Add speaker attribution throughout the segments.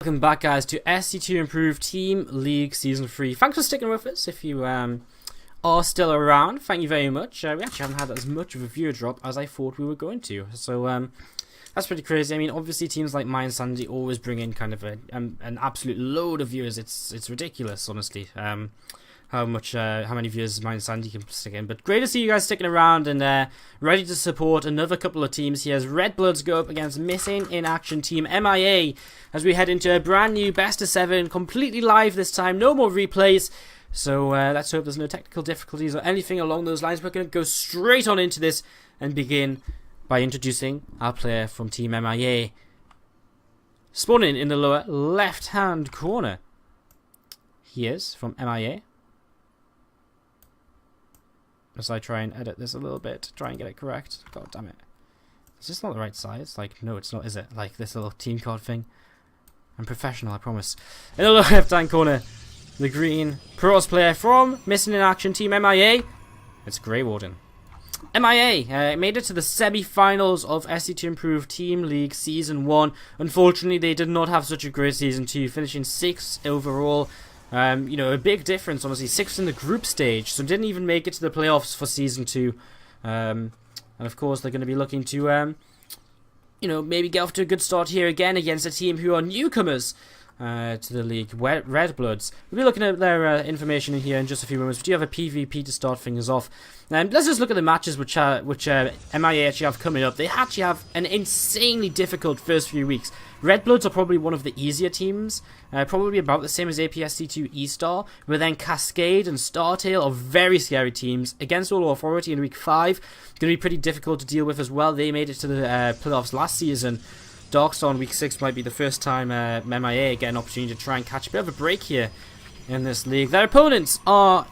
Speaker 1: Welcome back, guys, to SC2 Improved Team League Season 3. Thanks for sticking with us. If you are still around, thank you very much. We actually haven't had as much of a viewer drop as I thought we were going to. So that's pretty crazy. I mean, obviously teams like MiA and Sandy always bring in kind of an absolute load of viewers. It's ridiculous, honestly. How many viewers MiA and Sandy can stick in. But great to see you guys sticking around and ready to support another couple of teams here as Redbloods go up against Missing in Action Team MiA as we head into a brand new best of 7, completely live this time, no more replays. So let's hope there's no technical difficulties or anything along those lines. We're going to go straight on into this and begin by introducing our player from Team MiA. Spawning in the lower left hand corner. He is from MiA. As I try and edit this a little bit, try and get it correct. God damn it. Is this not the right size? Like, no, it's not, is it? Like this little team card thing. I'm professional, I promise. In the lower left hand corner, the green Protoss player from Missing in Action Team MiA. It's Grey Warden. MiA made it to the semi-finals of SC2 Improved Team League Season 1. Unfortunately, they did not have such a great Season 2, finishing 6th overall. You know, a big difference, honestly. 6th in the group stage, so didn't even make it to the playoffs for Season 2. And of course, they're going to be looking to, you know, maybe get off to a good start here again against a team who are newcomers to the league, Redbloods. We'll be looking at their information in here in just a few moments. We do have a PvP to start things off. Let's just look at the matches which MiA actually have coming up. They actually have an insanely difficult first few weeks. Redbloods are probably one of the easier teams, probably about the same as APSC2 but then Cascade and Startail are very scary teams. Against All Authority in week 5, it's going to be pretty difficult to deal with as well. They made it to the playoffs last season. Darkstar in week 6 might be the first time MiA get an opportunity to try and catch a bit of a break here in this league. Their opponents are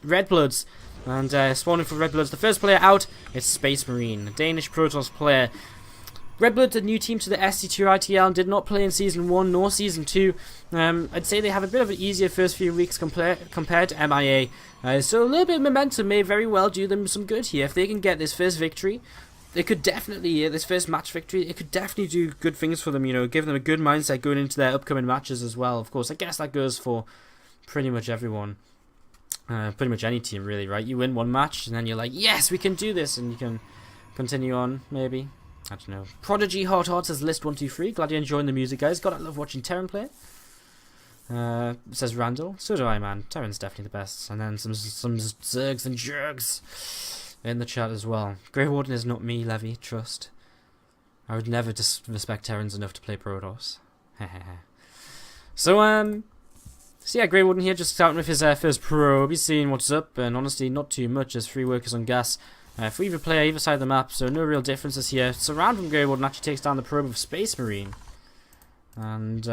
Speaker 1: Redbloods, and spawning for Redbloods, the first player out is Space Marine, a Danish Protoss player. Redbloods, a new team to the SC2ITL, and did not play in Season 1 nor Season 2. I'd say they have a bit of an easier first few weeks compared to MiA. So a little bit of momentum may very well do them some good here. If they can get this first victory, they could definitely, this first match victory, it could definitely do good things for them, you know, give them a good mindset going into their upcoming matches as well. Of course, I guess that goes for pretty much everyone. Pretty much any team, really, right? You win one match, and then you're like, yes, we can do this, and you can continue on, maybe. I don't know. Prodigy Hot says List123. Glad you're enjoying the music, guys. God, I love watching Terran play. Says Randall. So do I, man. Terran's definitely the best. And then some Zergs and Jergs in the chat as well. Grey Warden is not me, Levy. Trust. I would never disrespect Terrans enough to play Protoss. So yeah, Grey Warden here just starting with his first probe. He's seeing what's up, and honestly, not too much. There's 3 workers on gas. For either player, either side of the map, so no real differences here. Surround from Grey Warden actually takes down the probe of Space Marine. And,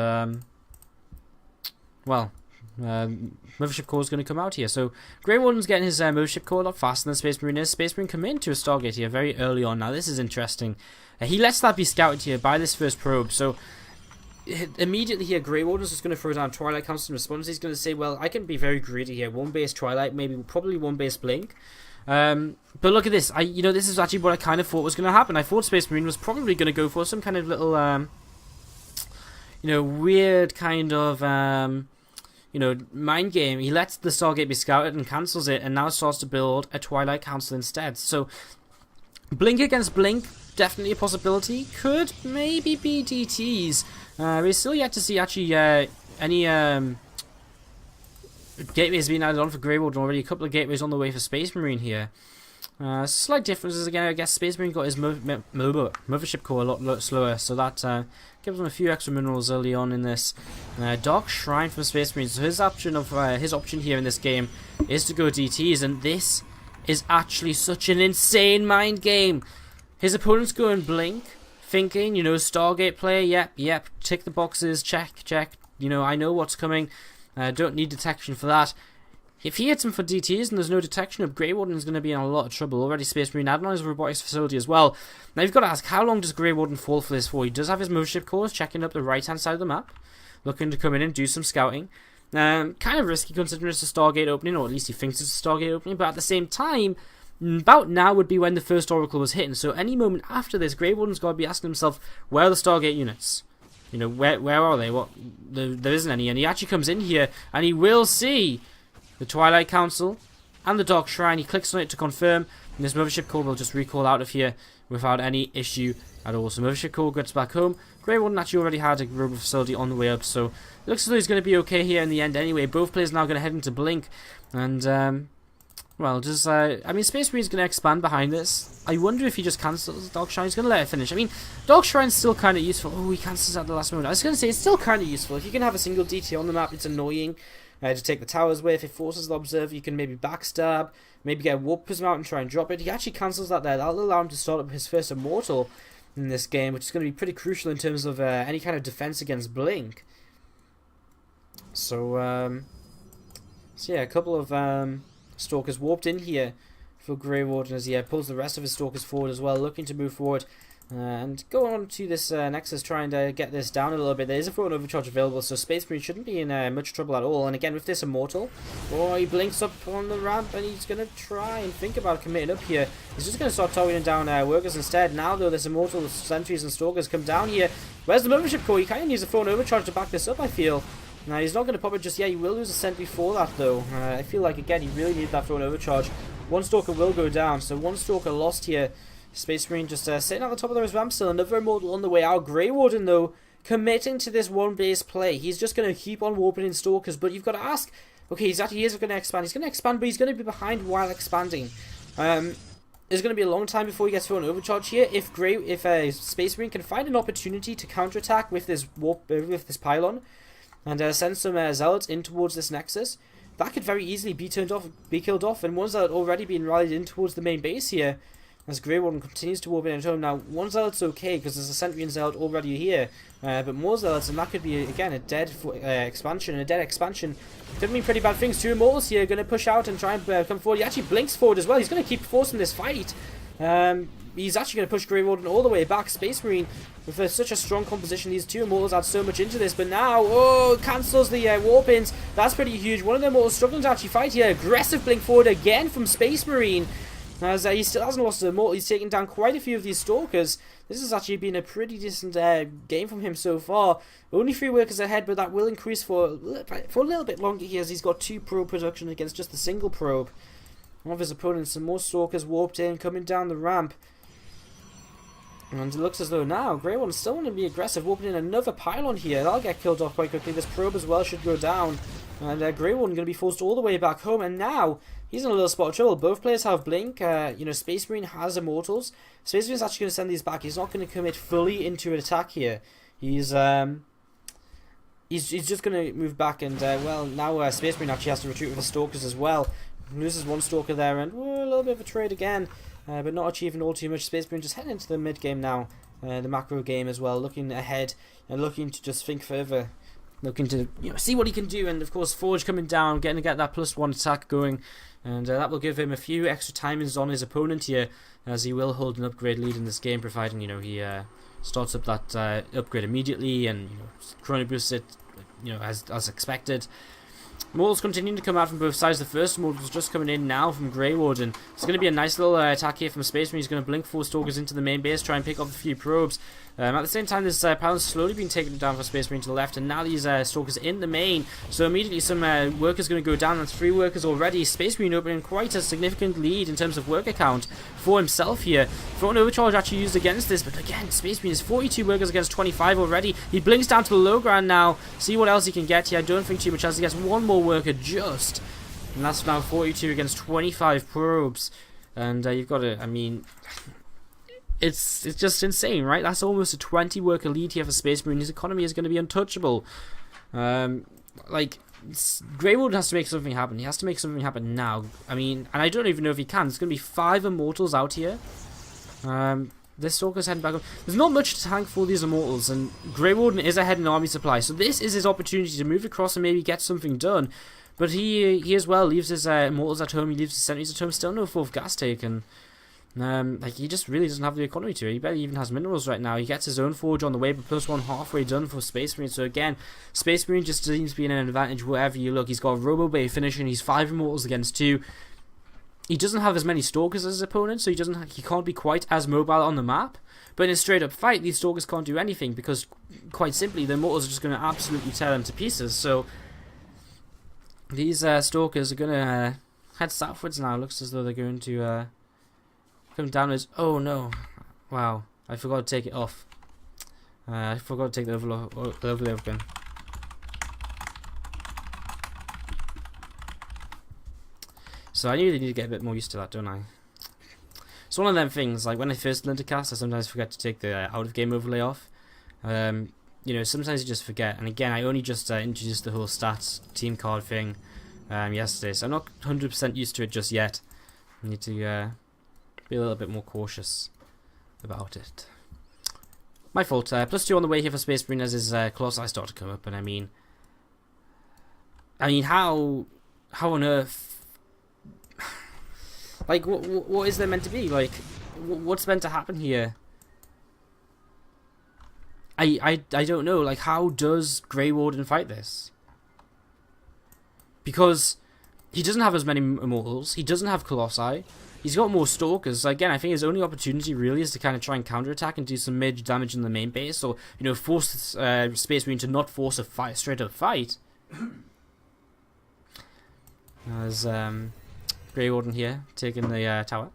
Speaker 1: well, Mothership Core is going to come out here. So, Grey Warden's getting his Mothership Core a lot faster than Space Marine is. Space Marine come into a Stargate here very early on. Now, this is interesting. He lets that be scouted here by this first probe. So, immediately here, Grey Warden's just going to throw down Twilight Council in response. He's going to say, well, I can be very greedy here. 1 base Twilight, probably 1 base Blink. But look at this. You know, this is actually what I kind of thought was going to happen. I thought Space Marine was probably going to go for some kind of little, you know, weird kind of, you know, mind game. He lets the Stargate be scouted and cancels it, and now starts to build a Twilight Council instead. So, Blink against Blink, definitely a possibility. Could maybe be DTs. We're still yet to see actually any gateways being added on for Grey Warden already. A couple of gateways on the way for Space Marine here. Slight differences again. I guess Space Marine got his Mothership Core a lot slower, so that gives him a few extra minerals early on in this. Dark Shrine from Space Marine. So his option here in this game is to go DTs, and this is actually such an insane mind game. His opponent's going Blink, thinking, you know, Stargate player. Yep. Tick the boxes. Check. You know, I know what's coming. Don't need detection for that. If he hits him for DTs and there's no detection, Grey Warden is going to be in a lot of trouble. Already Space Marine added on his robotics facility as well. Now you've got to ask, how long does Grey Warden fall for this for? He does have his Mothership Cores checking up the right hand side of the map, looking to come in and do some scouting. Kind of risky considering it's a Stargate opening, or at least he thinks it's a Stargate opening, but at the same time, about now would be when the first Oracle was hitting, so any moment after this, Grey Warden's got to be asking himself, where are the Stargate units? You know, where are they? What? There isn't any. And he actually comes in here, and he will see the Twilight Council and the Dark Shrine. He clicks on it to confirm, and this Mothership Core will just recall out of here without any issue at all. So Mothership Core gets back home. Grey Warden actually already had a robot facility on the way up, so it looks as though he's going to be okay here in the end anyway. Both players now going to head into Blink, and well, just I mean, Space Marine's going to expand behind this. I wonder if he just cancels Dark Shrine. He's going to let it finish. I mean, Dark Shrine's still kind of useful. Oh, he cancels at the last moment. I was going to say, it's still kind of useful. If you can have a single DT on the map, it's annoying to take the towers away. If it forces the Observer, you can maybe backstab, maybe get a Warp Prism out and try and drop it. He actually cancels that there. That'll allow him to start up his first Immortal in this game, which is going to be pretty crucial in terms of any kind of defense against Blink. So yeah, a couple of Stalkers warped in here for Grey Warden as he pulls the rest of his Stalkers forward as well, looking to move forward and go on to this Nexus, trying to get this down a little bit. There is a Throne Overcharge available, so Space Marine shouldn't be in much trouble at all. And again, with this Immortal, oh, he blinks up on the ramp, and he's going to try and think about committing up here. He's just going to start targeting down workers instead. Now, though, this Immortal Sentries and Stalkers come down here. Where's the Mothership Core? He kind of needs a Throne Overcharge to back this up, I feel. Now, he's not going to pop it just yet. He will lose a Sentry for that, though. I feel like, again, he really needs that Throne Overcharge. One Stalker will go down, so one Stalker lost here. Space Marine just sitting at the top of those ramps still. Another Immortal on the way out. Grey Warden, though, committing to this one base play. He's just going to keep on warping in Stalkers, but you've got to ask, okay, he is going to expand. He's going to expand, but he's going to be behind while expanding. There's going to be a long time before he gets thrown overcharge here. If Space Marine can find an opportunity to counterattack with this pylon and send some Zealots in towards this Nexus, that could very easily be killed off. And one Zealot already being rallied in towards the main base here, as Grey Warden continues to warp in at home. Now, one Zealot's okay, because there's a Sentry and Zealot already here, but more Zealots, and that could be, again, a dead expansion, and a dead expansion could mean pretty bad things. Two Immortals here going to push out and try and come forward. He actually blinks forward as well. He's going to keep forcing this fight. He's actually going to push Grey Warden all the way back. Space Marine, with such a strong composition, these two Immortals add so much into this, but now, oh, cancels the warp-ins. That's pretty huge. One of the Immortals struggling to actually fight here. Aggressive blink forward again from Space Marine. As he still hasn't lost a Immortal, he's taken down quite a few of these Stalkers. This has actually been a pretty decent game from him so far. Only 3 workers ahead, but that will increase for a little bit longer here, as he's got 2 probe production against just the single probe. One of his opponents, some more Stalkers warped in, coming down the ramp. And it looks as though now Grey Warden's still want to be aggressive, warping in another pylon here. That'll get killed off quite quickly. This probe as well should go down. And Grey Warden going to be forced all the way back home. And now he's in a little spot of trouble. Both players have Blink. Space Marine has Immortals. Space Marine's actually going to send these back. He's not going to commit fully into an attack here. He's just going to move back. And, now Space Marine actually has to retreat with the Stalkers as well. Loses one Stalker there. And a little bit of a trade again. But not achieving all too much. Space Marine just heading into the mid game now, the macro game as well, looking ahead and looking to just think further, looking to see what he can do. And of course, Forge coming down, getting to get that +1 attack going, and that will give him a few extra timings on his opponent here, as he will hold an upgrade lead in this game, providing he starts up that upgrade immediately and chrono boosts it, as expected. Immortals continuing to come out from both sides. The first Immortal's just coming in now from Grey Warden. It's going to be a nice little attack here from Space Marine. He's going to blink 4 Stalkers into the main base, try and pick off a few probes. At the same time, this pylon's slowly being taken down for Space Marine to the left, and now these Stalkers in the main. So immediately some workers going to go down. That's 3 workers already. Space Marine opening quite a significant lead in terms of worker count for himself here. Throne Overcharge actually used against this, but again, Space Marine is 42 workers against 25 already. He blinks down to the low ground now. See what else he can get here. I don't think too much else. He gets one more worker just, and that's now 42 against 25 probes. And you've got to, It's just insane, right? That's almost a 20 worker lead here for Space Marine. His economy is going to be untouchable. Grey Warden has to make something happen. He has to make something happen now. And I don't even know if he can. There's going to be 5 Immortals out here. This Stalker's heading back up. There's not much to tank for these Immortals, and Grey Warden is ahead in army supply. So this is his opportunity to move across and maybe get something done. But he as well leaves his Immortals at home. He leaves his Sentries at home. Still no 4th gas take, and he just really doesn't have the economy to it. He barely even has minerals right now. He gets his own Forge on the way, but +1 halfway done for Space Marine. So again, Space Marine just seems to be in an advantage wherever you look. He's got a Robo Bay finishing. He's 5 Immortals against 2. he doesn't have as many Stalkers as his opponent, so he can't be quite as mobile on the map. But in a straight up fight, these Stalkers can't do anything because, quite simply, the Mortals are just going to absolutely tear them to pieces. So these Stalkers are going to head southwards now. Looks as though they're going to come downwards. Oh no! Wow, I forgot to take it off. I forgot to take the overlay gun. So I really need to get a bit more used to that, don't I? It's one of them things, like when I first learn to cast, I sometimes forget to take the out-of-game overlay off. You know, sometimes you just forget. And again, I only just introduced the whole stats team card thing yesterday, so I'm not 100% used to it just yet. I need to be a little bit more cautious about it. My fault. +2 on the way here for Space Marine as his Colossi start to come up, and I mean, how on earth? Like, what is there meant to be? Like, what's meant to happen here? I don't know. Like, how does Grey Warden fight this? Because he doesn't have as many Immortals. He doesn't have Colossi. He's got more Stalkers. Again, I think his only opportunity really is to kind of try and counterattack and do some major damage in the main base, or, you know, force Space Marine to not force a straight up fight. There's Grey Warden here, taking the tower.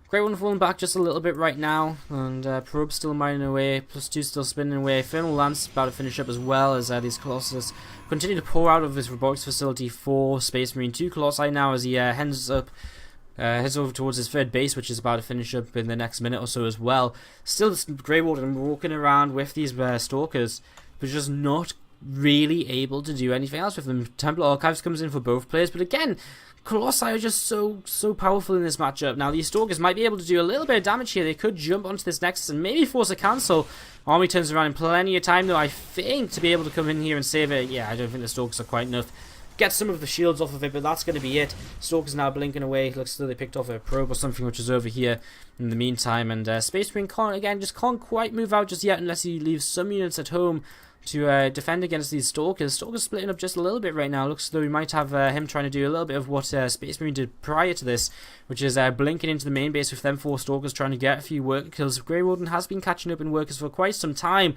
Speaker 1: Grey Warden falling back just a little bit right now, and Probe still mining away, +2 still spinning away. Infernal Lance about to finish up as well, as these Colossus continue to pour out of his robotics facility for Space Marine 2 Colossi now, as he heads over towards his third base, which is about to finish up in the next minute or so as well. Still, Grey Warden walking around with these Stalkers, but just not really able to do anything else with them. Templar Archives comes in for both players, but again, Colossi are just so powerful in this matchup. Now these Stalkers might be able to do a little bit of damage here. They could jump onto this Nexus and maybe force a cancel. Army turns around in plenty of time though, I think, to be able to come in here and save it. Yeah, I don't think the Stalkers are quite enough. Get some of the shields off of it, but that's going to be it. Stalkers now blinking away. Looks as though they picked off a probe or something, which is over here in the meantime. And Space Marine can't quite move out just yet unless he leaves some units at home to defend against these Stalkers. Stalkers splitting up just a little bit right now. Looks as though we might have him trying to do a little bit of what Space Marine did prior to this, which is blinking into the main base with them 4 Stalkers trying to get a few work kills. Grey Warden has been catching up in workers for quite some time.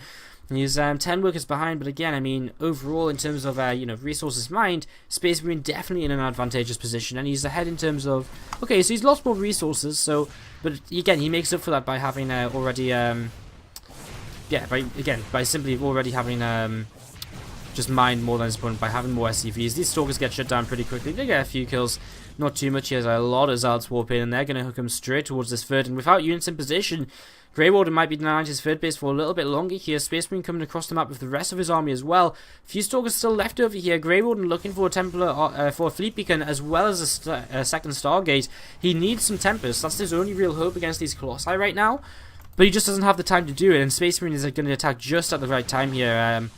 Speaker 1: He's 10 workers behind, but again, I mean, overall, in terms of you know, resources mined, Space Marine definitely in an advantageous position, and he's ahead in terms of, okay, so he's lost more resources, so, but again, he makes up for that by having already yeah, by simply already having just mined more than his opponent, by having more SCVs. These Stalkers get shut down pretty quickly. They get a few kills, not too much. He has a lot of Zealots warp in, and they're going to hook him straight towards this third. And without units in position, Grey Warden might be denied his third base for a little bit longer here. Space Marine coming across the map with the rest of his army as well. A few Stalkers still left over here. Grey Warden looking for a Templar, for a Fleet Beacon, as well as a second Stargate. He needs some Tempest. That's his only real hope against these Colossi right now. But he just doesn't have the time to do it, and Space Marine is going to attack just at the right time here.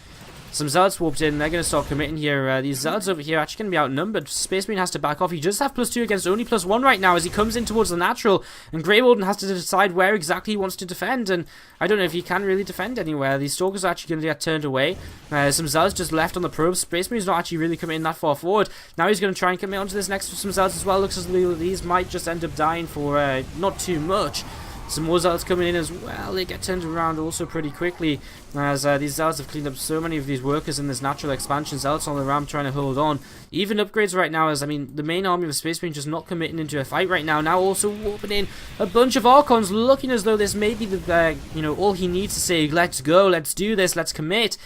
Speaker 1: Some Zealots warped in, they're going to start committing here. These Zealots over here are actually going to be outnumbered. Space Marine has to back off. He does have +2 against only +1 right now as he comes in towards the natural, and Grey Warden has to decide where exactly he wants to defend, and I don't know if he can really defend anywhere. These Stalkers are actually going to get turned away. Some Zealots just left on the probe. Space Marine's not actually really committing that far forward. Now he's going to try and commit onto this next with some Zealots as well. Looks as though these might just end up dying for not too much. Some more Zealots coming in as well. They get turned around also pretty quickly, as these Zealots have cleaned up so many of these workers in this natural expansion. Zealots on the ramp trying to hold on. Even upgrades right now, as I mean, the main army of Space Marine just not committing into a fight right now. Now also warping in a bunch of Archons, looking as though this may be the you know, all he needs to say, let's go, let's do this, let's commit.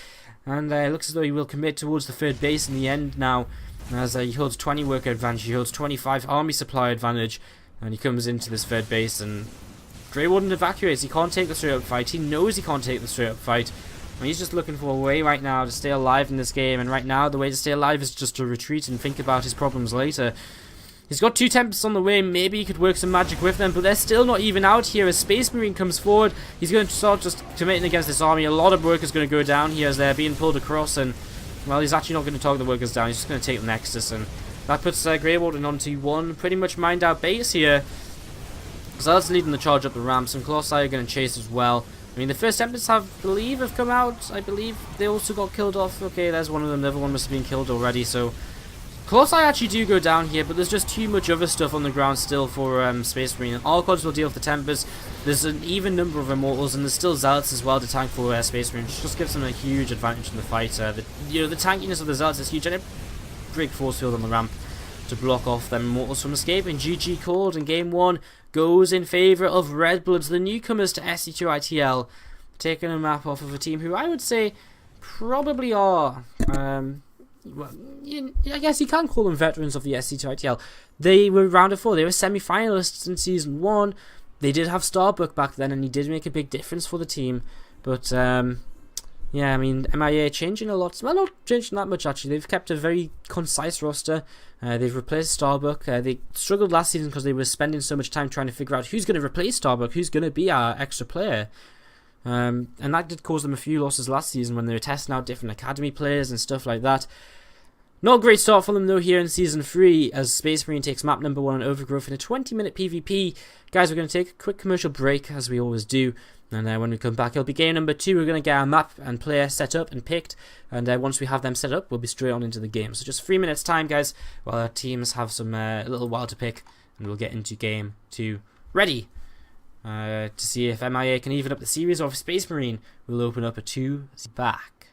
Speaker 1: And it looks as though he will commit towards the third base in the end now, as he holds 20 worker advantage, he holds 25 army supply advantage, and he comes into this third base, and Grey Warden evacuates. He can't take the straight up fight. He knows he can't take the straight up fight. And he's just looking for a way right now to stay alive in this game. And right now, the way to stay alive is just to retreat and think about his problems later. He's got 2 Tempests on the way. Maybe he could work some magic with them, but they're still not even out here. As Space Marine comes forward, he's going to start just committing against this army. A lot of workers going to go down here as they're being pulled across. And, well, he's actually not going to target the workers down. He's just going to take the Nexus. And that puts Grey Warden onto one pretty much mined out base here. Zealots leading the charge up the ramp. Some Colossi are going to chase as well. I mean, the first Tempests have come out. I believe they also got killed off. Okay, there's one of them. The other one must have been killed already. So course I actually do go down here, but there's just too much other stuff on the ground still for Space Marine. All gods will deal with the tempers. There's an even number of immortals, and there's still zealots as well to tank for Space Marine, which just gives them a huge advantage in the fight. The tankiness of the zealots is huge, and a big force field on the ramp to block off them immortals from escaping. GG called, and game 1 goes in favour of Redbloods, the newcomers to SC2ITL, taking a map off of a team who I would say probably are, well, I guess you can call them veterans of the SC2ITL. They were round of 4, they were semi-finalists in Season 1, they did have Starbuck back then, and he did make a big difference for the team, but yeah, I mean, MiA changing a lot. Well, not changing that much, actually. They've kept a very concise roster. They've replaced Starbuck. They struggled last season because they were spending so much time trying to figure out who's going to replace Starbuck, who's going to be our extra player. And that did cause them a few losses last season when they were testing out different academy players and stuff like that. Not a great start for them, though, here in Season 3, as Space Marine takes map number 1 on Overgrowth in a 20-minute PvP. Guys, we're going to take a quick commercial break, as we always do. And when we come back, it'll be game number 2. We're going to get our map and player set up and picked. And once we have them set up, we'll be straight on into the game. So just 3 minutes time, guys, while our teams have some a little while to pick. And we'll get into game 2. Ready to see if MiA can even up the series, or if Space Marine will open up a 2 back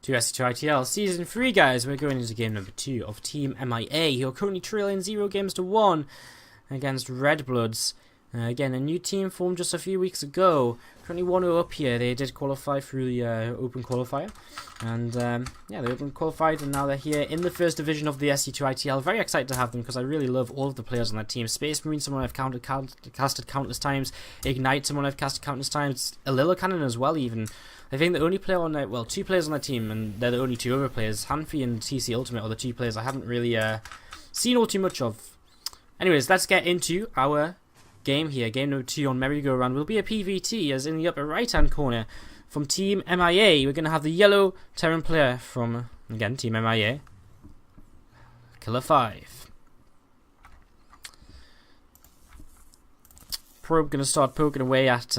Speaker 1: to SC2ITL. Season 3, guys. We're going into game number 2 of Team MiA, who are currently trailing 0-1 against Redbloods. Again, a new team formed just a few weeks ago. Currently 1-0 up here. They did qualify through the Open Qualifier. And yeah, they Open Qualified, and now they're here in the first division of the SC2ITL. Very excited to have them because I really love all of the players on that team. Space Marine, someone I've casted countless times. Ignite, someone I've casted countless times. Alila Cannon as well, even. I think the only player on that, well, 2 players on that team, and they're the only 2 other players. Hanfi and TC Ultimate are the 2 players I haven't really seen all too much of. Anyways, let's get into our game here. Game number 2 on merry-go-round will be a PvT, as in the upper right hand corner from Team MiA we're going to have the yellow Terran player from, again, Team MiA, Killer 5. Probe going to start poking away at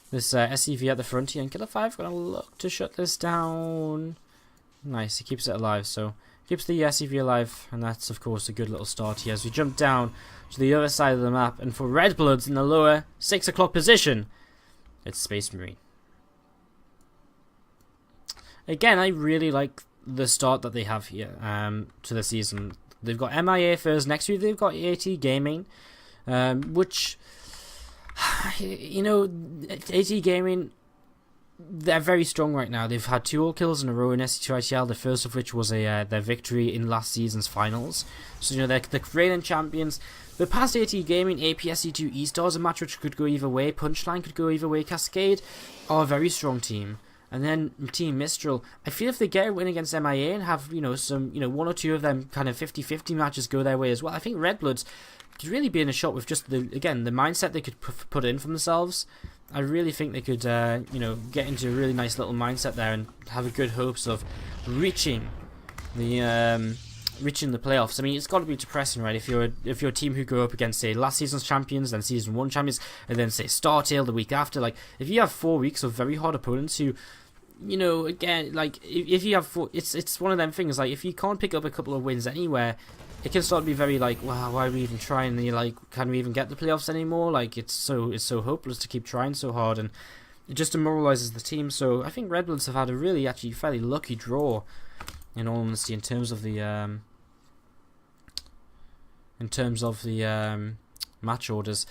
Speaker 1: this SCV at the front here, and Killer 5 going to look to shut this down. Nice, he keeps it alive, so keeps the SCV alive, and that's of course a good little start here as we jump down to the other side of the map. And for Redbloods in the lower 6 o'clock position, it's Space Marine. Again, I really like the start that they have here to the season. They've got MiA first. Next week they've got AT Gaming, which, you know, AT Gaming, they're very strong right now. They've had 2 all kills in a row in SC2ITL, the first of which was their victory in last season's finals. So, you know, they're the reigning champions. The past AT Gaming, APSC2 E-Stars, a match which could go either way. Punchline could go either way. Cascade are a very strong team. And then Team Mistral, I feel if they get a win against MiA and have, you know, some, you know, 1 or 2 of them kind of 50-50 matches go their way as well, I think Redbloods could really be in a shot with just the, again, the mindset they could put in for themselves. I really think they could, you know, get into a really nice little mindset there and have a good hopes of reaching the playoffs. I mean, it's got to be depressing, right? If you're a team who go up against, say, last season's champions, then season 1 champions, and then say SC2ITL the week after. Like, if you have 4 weeks of very hard opponents who, you know, again, like if you have 4, it's one of them things. Like, if you can't pick up a couple of wins anywhere, it can start to be very like, wow, why are we even trying? And you're like, can we even get the playoffs anymore? Like, it's so hopeless to keep trying so hard, and it just demoralizes the team. So I think Redbloods have had a really actually fairly lucky draw, in all honesty, in terms of the match orders.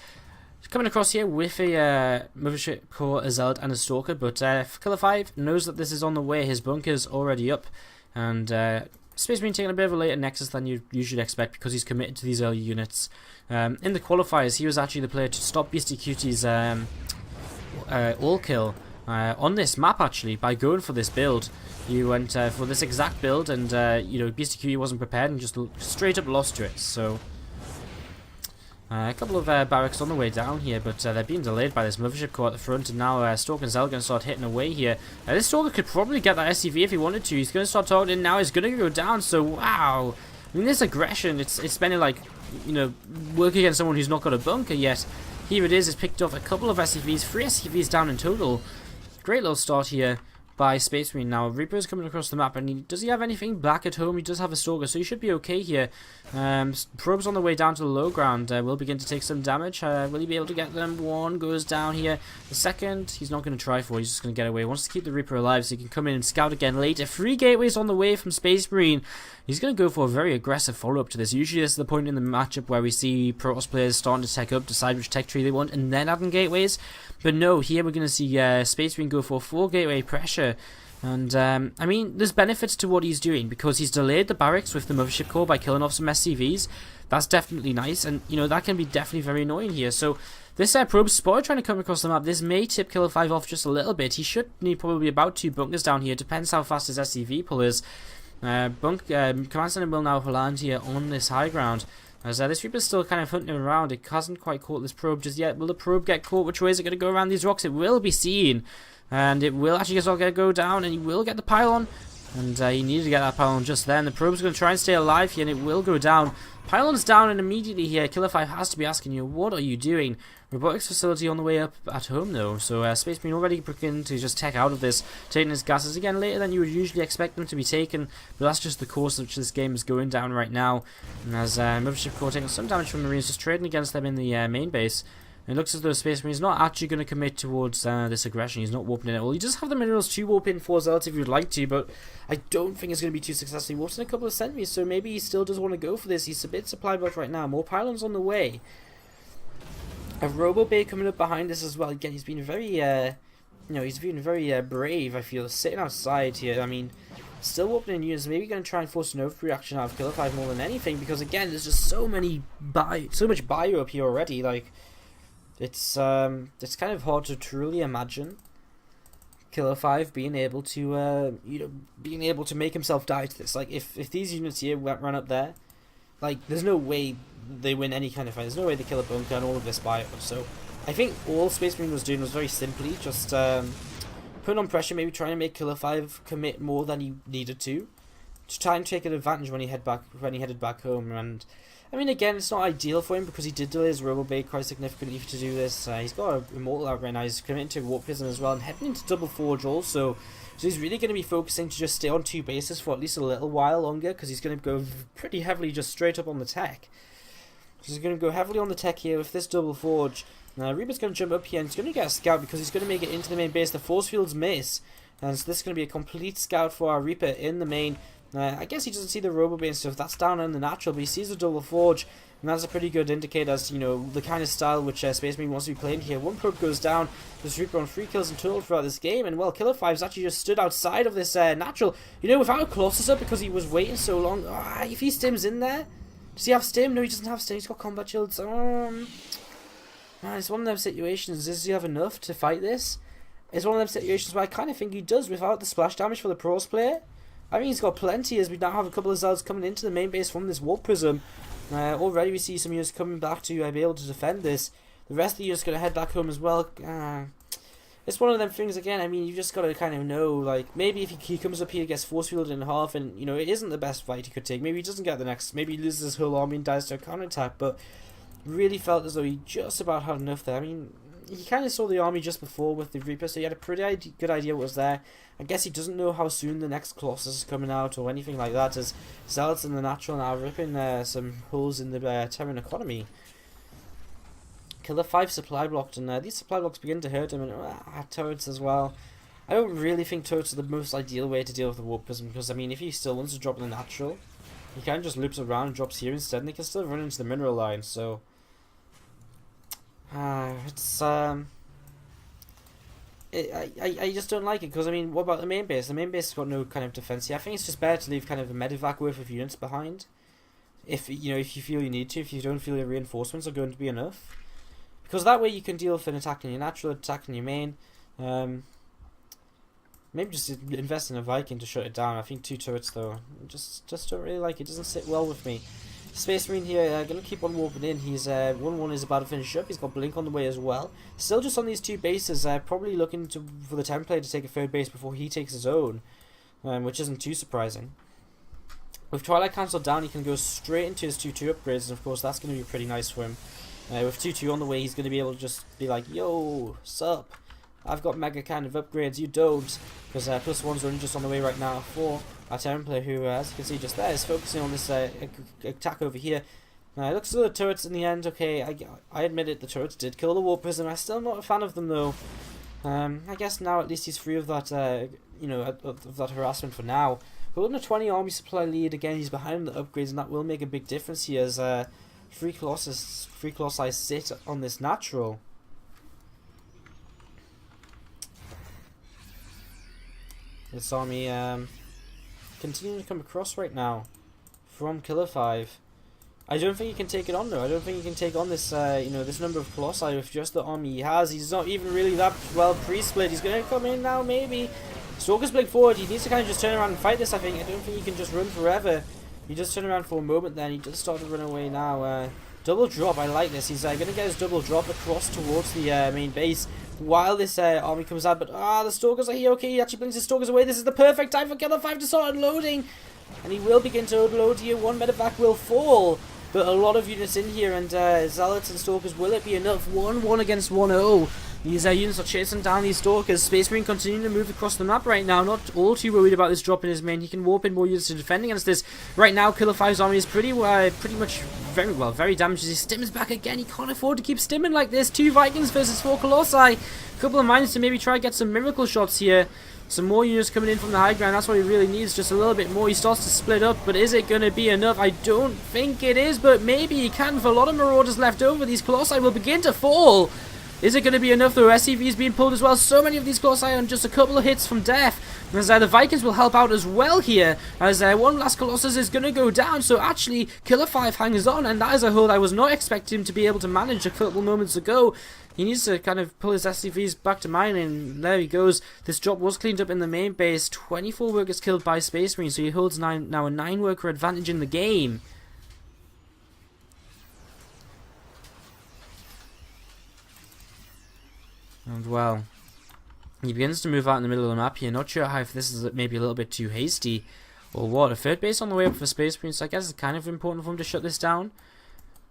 Speaker 1: Coming across here with a Mothership Core, a Zealot and a Stalker, but Killer 5 knows that this is on the way. His bunker's already up, and Space Marine taking a bit of a later nexus than you usually expect because he's committed to these early units. In the qualifiers, he was actually the player to stop Beastie Cutie's all kill on this map, actually, by going for this build. You went for this exact build, and you know, Beastie Cutie wasn't prepared and just straight up lost to it. So a couple of barracks on the way down here, but they're being delayed by this Mothership Core at the front, and now Stalker and Zell are going to start hitting away here. This Stalker could probably get that SCV if he wanted to. He's going to start targeting now. He's going to go down, so wow. I mean, this aggression, it's been like, you know, working against someone who's not got a bunker yet. Here it is, it's picked off a couple of SCVs, 3 SCVs down in total. Great little start here by Space Marine. Now, Reaper's coming across the map, and does he have anything back at home? He does have a Stalker, so he should be okay here. Probes on the way down to the low ground will begin to take some damage. Will he be able to get them? One goes down here. The second, he's not going to try for. He's just going to get away. He wants to keep the Reaper alive so he can come in and scout again later. 3 gateways on the way from Space Marine. He's going to go for a very aggressive follow-up to this. Usually this is the point in the matchup where we see Protoss players starting to tech up, decide which tech tree they want, and then adding gateways. But no, here we're going to see Space Marine go for 4 gateway pressure. And, I mean, there's benefits to what he's doing, because he's delayed the barracks with the Mothership Core by killing off some SCVs. That's definitely nice, and, you know, that can be definitely very annoying here. So, this probe spot trying to come across the map, this may tip Killer 5 off just a little bit. He should need probably about 2 bunkers down here, depends how fast his SCV pull is. Command Center will now land here on this high ground. As this Reaper's still kind of hunting around, it hasn't quite caught this probe just yet. Will the probe get caught? Which way is it going to go around these rocks? It will be seen. And it will actually just all go down, and he will get the pylon. And he needed to get that pylon just then. The probe's going to try and stay alive here, and it will go down. Pylon's down, and immediately here, Killer 5 has to be asking you, what are you doing? Robotics facility on the way up at home, though. So Space Marine already beginning to just tech out of this, taking his gases again later than you would usually expect them to be taken. But that's just the course which this game is going down right now. And as Mothership Core taking some damage from Marines, just trading against them in the main base. It looks as though Space Marine is not actually going to commit towards this aggression. He's not warping in at all. He does have the minerals to warp in for Zealots if you'd like to, but I don't think it's going to be too successful. He warps in a couple of centimeters, so maybe he still does want to go for this. He's a bit supply blocked right now. More pylons on the way. A Robo Bay coming up behind this as well. Again, he's been very, he's been very brave, I feel, sitting outside here. I mean, still warping in units. Maybe going to try and force an overreaction out of Killer 5 more than anything, because again, there's just so much bio up here already. Like, it's kind of hard to truly imagine Killer 5 being able to make himself die to this. Like, if these units here run up there, like, there's no way they win any kind of fight. There's no way they kill a bunker and all of this bio. So I think all Space Marine was doing was very simply just putting on pressure, maybe trying to make Killer 5 commit more than he needed to try and take an advantage when he headed back home. And I mean, again, it's not ideal for him because he did delay his Robo Bay quite significantly to do this. He's got an Immortal out right now. He's committing to Warp Prison as well and heading into Double Forge also. So he's really going to be focusing to just stay on 2 bases for at least a little while longer, because he's going to go pretty heavily just straight up on the tech. So he's going to go heavily on the tech here with this Double Forge. Now Reaper's going to jump up here and he's going to get a scout because he's going to make it into the main base. The force fields miss, and so this is going to be a complete scout for our Reaper in the main. I guess he doesn't see the Robo Bay and stuff. That's down in the natural, but he sees the Double Forge, and that's a pretty good indicator as to, you know, the kind of style which Space Marine wants to be playing here. 1 probe goes down. There's Reaper on 3 kills in total throughout this game, and well, Killer 5's actually just stood outside of this natural, you know, without a Colossus up because he was waiting so long. If he stims in there, does he have stim? No, he doesn't have stim. He's got combat shields. It's one of them situations. Does he have enough to fight this? It's one of them situations where I kind of think he does without the splash damage for the pros player. I mean, he's got plenty, as we now have a couple of Zealots coming into the main base from this Warp Prism. Already we see some units coming back to be able to defend this. The rest of the units going to head back home as well. It's one of them things, again, I mean, you just got to kind of know, like, maybe if he comes up here, gets force fielded in half, and, you know, it isn't the best fight he could take. Maybe he doesn't get the next, maybe he loses his whole army and dies to a counterattack, but really felt as though he just about had enough there. I mean, he kind of saw the army just before with the Reaper, so he had a pretty good idea what was there. I guess he doesn't know how soon the next Colossus is coming out or anything like that, as Zealots in the natural now ripping some holes in the Terran economy. Killer 5 supply blocked, and these supply blocks begin to hurt him, and turrets as well. I don't really think turrets are the most ideal way to deal with the Warp Prism, because, I mean, if he still wants to drop in the natural, he kind of just loops around and drops here instead, and he can still run into the mineral line, so it's I just don't like it, because, I mean, what about the main base? The main base has got no kind of defense here. I think it's just better to leave kind of a medevac worth of units behind, if you feel you need to, if you don't feel your reinforcements are going to be enough, because that way you can deal with an attack in your natural, attack in your main. Maybe just invest in a Viking to shut it down. I think 2 turrets though, just don't really like it. Doesn't sit well with me. Space Marine here, going to keep on warping in. He's 1-1 is about to finish up. He's got Blink on the way as well. Still just on these 2 bases, probably looking for the template to take a 3rd base before he takes his own, which isn't too surprising. With Twilight Council down, he can go straight into his 2-2 upgrades, and of course that's going to be pretty nice for him. With 2-2 on the way, he's going to be able to just be like, yo, sup? I've got mega kind of upgrades, you don't. because +1's only just on the way right now for our Terran player, who, as you can see just there, is focusing on this attack over here. It looks like the turrets in the end. Okay, I admit it, the turrets did kill the War Prism. I'm still not a fan of them though. I guess now at least he's free of that, you know, of that harassment for now. Holding a 20 army supply lead, again he's behind the upgrades, and that will make a big difference here as 3 Colossi sit on this natural. This army continuing to come across right now from Killer 5. I don't think he can take it on though. I don't think he can take on this, you know, this number of Colossi with just the army he has. He's not even really that well pre-split. He's going to come in now, maybe. Stalker's Blink forward. He needs to kind of just turn around and fight this, I think. I don't think he can just run forever. He just turn around for a moment then. He does start to run away now. Double drop, I like this. He's going to get his double drop across towards the main base while this army comes out. But, the Stalkers are here. Okay, he actually brings his Stalkers away. This is the perfect time for Killer 5 to start unloading. And he will begin to unload here. 1 medevac will fall. But a lot of units in here, and Zealots and Stalkers, will it be enough? 1-1 against 1-0. These units are chasing down these Stalkers. Space Marine continuing to move across the map right now. Not all too worried about this drop in his main. He can warp in more units to defend against this. Right now, Killer 5's army is pretty much very damaged. He stims back again. He can't afford to keep stimming like this. 2 Vikings versus 4 Colossi. A couple of mines to maybe try and get some miracle shots here. Some more units coming in from the high ground. That's what he really needs, just a little bit more. He starts to split up, but is it going to be enough? I don't think it is, but maybe he can. With a lot of Marauders left over, these Colossi will begin to fall. Is it going to be enough though? SCV is being pulled as well. So many of these Colossi on just a couple of hits from death. As the Vikings will help out as well here, as one last Colossus is going to go down. So actually, Killer 5 hangs on, and that is a hold I was not expecting him to be able to manage a couple moments ago. He needs to kind of pull his SCVs back to mining, and there he goes. This drop was cleaned up in the main base. 24 workers killed by Space Marine, so he holds now a 9 worker advantage in the game. And well, he begins to move out in the middle of the map here. Not sure how if this is maybe a little bit too hasty or what. A third base on the way up for Space Marine, so I guess it's kind of important for him to shut this down.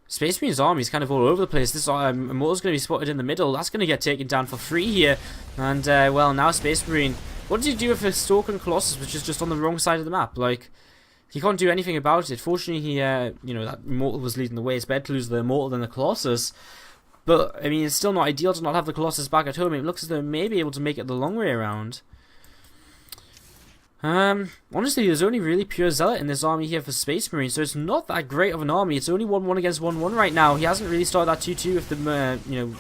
Speaker 1: Space Marine's army is kind of all over the place. This Immortal's going to be spotted in the middle. That's going to get taken down for free here. And, well, now Space Marine. What did he do with his Stalker and Colossus, which is just on the wrong side of the map? Like, he can't do anything about it. Fortunately, he, you know, that Immortal was leading the way. It's better to lose the Immortal than the Colossus. But, I mean, it's still not ideal to not have the Colossus back at home. It looks as though they may be able to make it the long way around. Honestly, there's only really pure Zealot in this army here for Space Marine, so it's not that great of an army. It's only 1-1 against 1-1 right now. He hasn't really started that 2-2 with them, you know,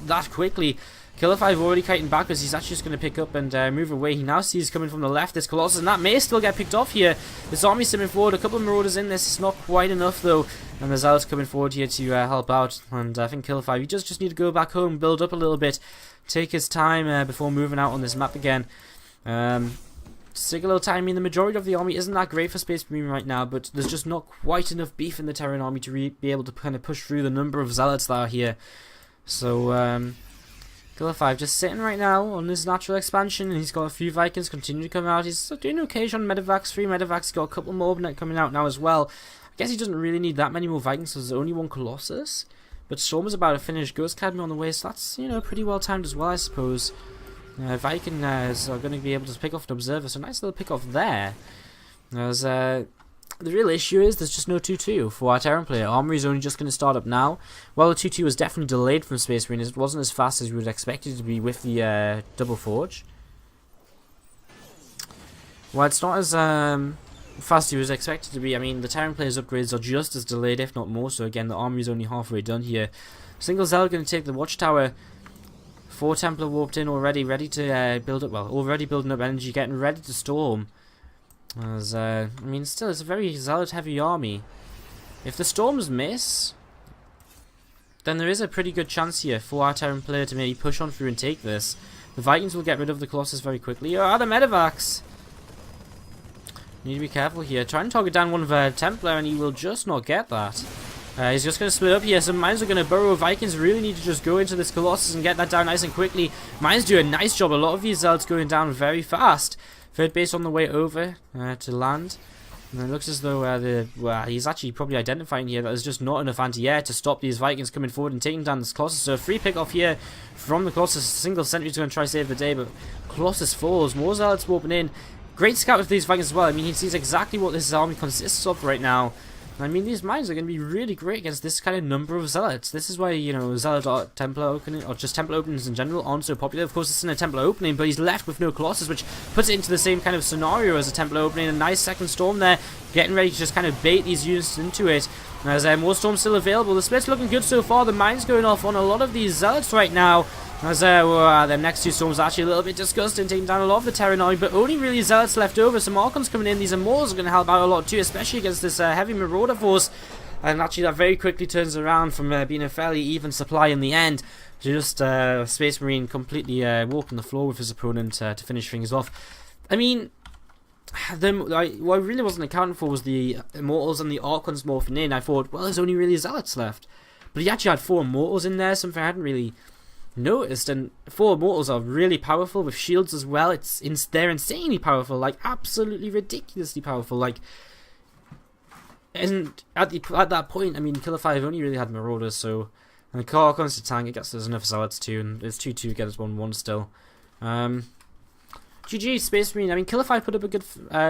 Speaker 1: that quickly. Killer 5 already kiting backwards. He's actually just going to pick up and move away. He now sees coming from the left this Colossus, and that may still get picked off here. This army's simming forward. A couple of Marauders in this. It's not quite enough, though. And the Zealot's coming forward here to help out. And I think Killer 5, he just need to go back home, build up a little bit, take his time before moving out on this map again. Just take a little time. I mean, the majority of the army isn't that great for Space Marine right now, but there's just not quite enough beef in the Terran army to be able to kind of push through the number of Zealots that are here. So, Killer 5 just sitting right now on his natural expansion, and he's got a few Vikings continue to come out. He's doing okay on medevacs, 3 medevacs. He's got a couple more coming out now as well. I guess he doesn't really need that many more Vikings, so there's only 1 Colossus. But Storm is about to finish. Ghost Academy on the way, so that's, you know, pretty well timed as well, I suppose. Vikings are going to be able to pick off an Observer, so nice little pick off there. As the real issue is there's just no 2-2 for our Terran player. Armory is only just going to start up now. Well, the 2-2 was definitely delayed from Space Marine. It wasn't as fast as we would expect it to be with the Double Forge. Well, it's not as fast as it was expected to be. I mean, the Terran player's upgrades are just as delayed, if not more so. Again, the army is only halfway done here. Single Zealot going to take the Watchtower. 4 Templar warped in already, ready to build up, well, already building up energy, getting ready to storm. As, I mean, still, it's a very Zealot-heavy army. If the storms miss, then there is a pretty good chance here for our Terran player to maybe push on through and take this. The Vikings will get rid of the Colossus very quickly. Oh, the medevacs! Need to be careful here. Try and target down one of our Templar, and he will just not get that. He's just going to split up here. Some mines are going to burrow. Vikings really need to just go into this Colossus and get that down nice and quickly. Mines do a nice job. A lot of these Zealots going down very fast. Third base on the way over to land. And it looks as though he's actually probably identifying here that there's just not enough anti-air to stop these Vikings coming forward and taking down this Colossus. So a free pick off here from the Colossus. Single sentry's going to try to save the day, but Colossus falls. More Zealots warping in. Great scout with these Vikings as well. I mean, he sees exactly what this army consists of right now. I mean, these mines are going to be really great against this kind of number of Zealots. This is why, you know, Zealot Templar opening, or just Templar openings in general, aren't so popular. Of course, it's in a Templar opening, but he's left with no Colossus, which puts it into the same kind of scenario as a Templar opening. A nice second Storm there, getting ready to just kind of bait these units into it. As more Storms still available, the split's looking good so far. The mine's going off on a lot of these Zealots right now. As the next two Storms are actually a little bit disgusting, taking down a lot of the Terran army, but only really Zealots left over. Some Archons coming in. These Immortals are going to help out a lot too, especially against this heavy Marauder force. And actually that very quickly turns around from being a fairly even supply in the end to just Space Marine completely walking the floor with his opponent to finish things off. I mean, what I really wasn't accounting for was the Immortals and the Archons morphing in. I thought, well, there's only really Zealots left. But he actually had 4 Immortals in there, something I hadn't really noticed. And 4 Immortals are really powerful with shields as well. They're insanely powerful, like absolutely ridiculously powerful. Like, and at that point, I mean, Killer 5 only really had Marauders, so and the car comes to tank. I guess there's enough Zealots too, and it's 2-2 against 1-1 still. GG Space Marine. I mean, Killer 5 put up a good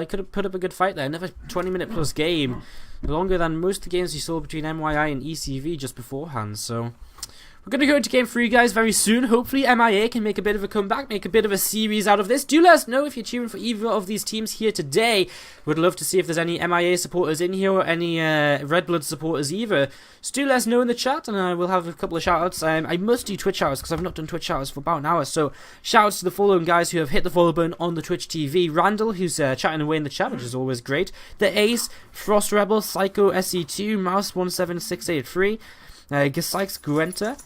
Speaker 1: could have put up a good fight there. Another 20-minute plus game, longer than most of the games you saw between MiA and ECV just beforehand. So we're going to go into game 3, guys, very soon. Hopefully MiA can make a bit of a comeback, make a bit of a series out of this. Do let us know if you're cheering for either of these teams here today. Would love to see if there's any MiA supporters in here or any Redblood supporters either. So do let us know in the chat, and we'll have a couple of shoutouts. I must do Twitch shoutouts because I've not done Twitch shoutouts for about an hour. So shoutouts to the following guys who have hit the follow button on the Twitch TV. Randall, who's chatting away in the chat, which is always great. The Ace, Frost Rebel, Psycho SC2, Mouse17683, Gesykes Guenta,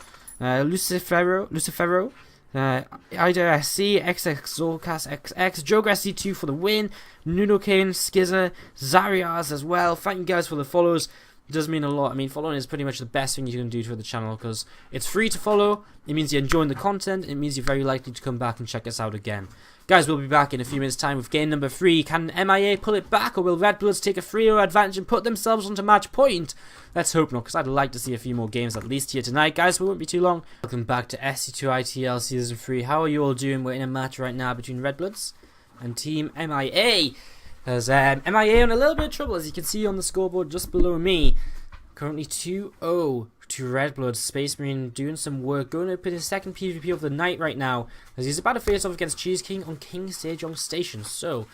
Speaker 1: Lucifero, Ida SC, XX Zolcas XX, Joker SC2 for the win, Nuno Kane, Skizzer, Zarias as well. Thank you guys for the follows. It does mean a lot. I mean, following is pretty much the best thing you can do for the channel because it's free to follow. It means you're enjoying the content. It means you're very likely to come back and check us out again. Guys, we'll be back in a few minutes' time with game number 3. Can MiA pull it back, or will Redbloods take a 3-0 advantage and put themselves onto match point? Let's hope not, because I'd like to see a few more games at least here tonight. Guys, we won't be too long. Welcome back to SC2ITL Season 3. How are you all doing? We're in a match right now between Redbloods and Team MiA. As MiA on a little bit of trouble, as you can see on the scoreboard just below me. Currently 2-0 to Redblood. Space Marine doing some work, going to put his second PvP of the night right now, as he's about to face off against Cheese King on King Sejong Station. So,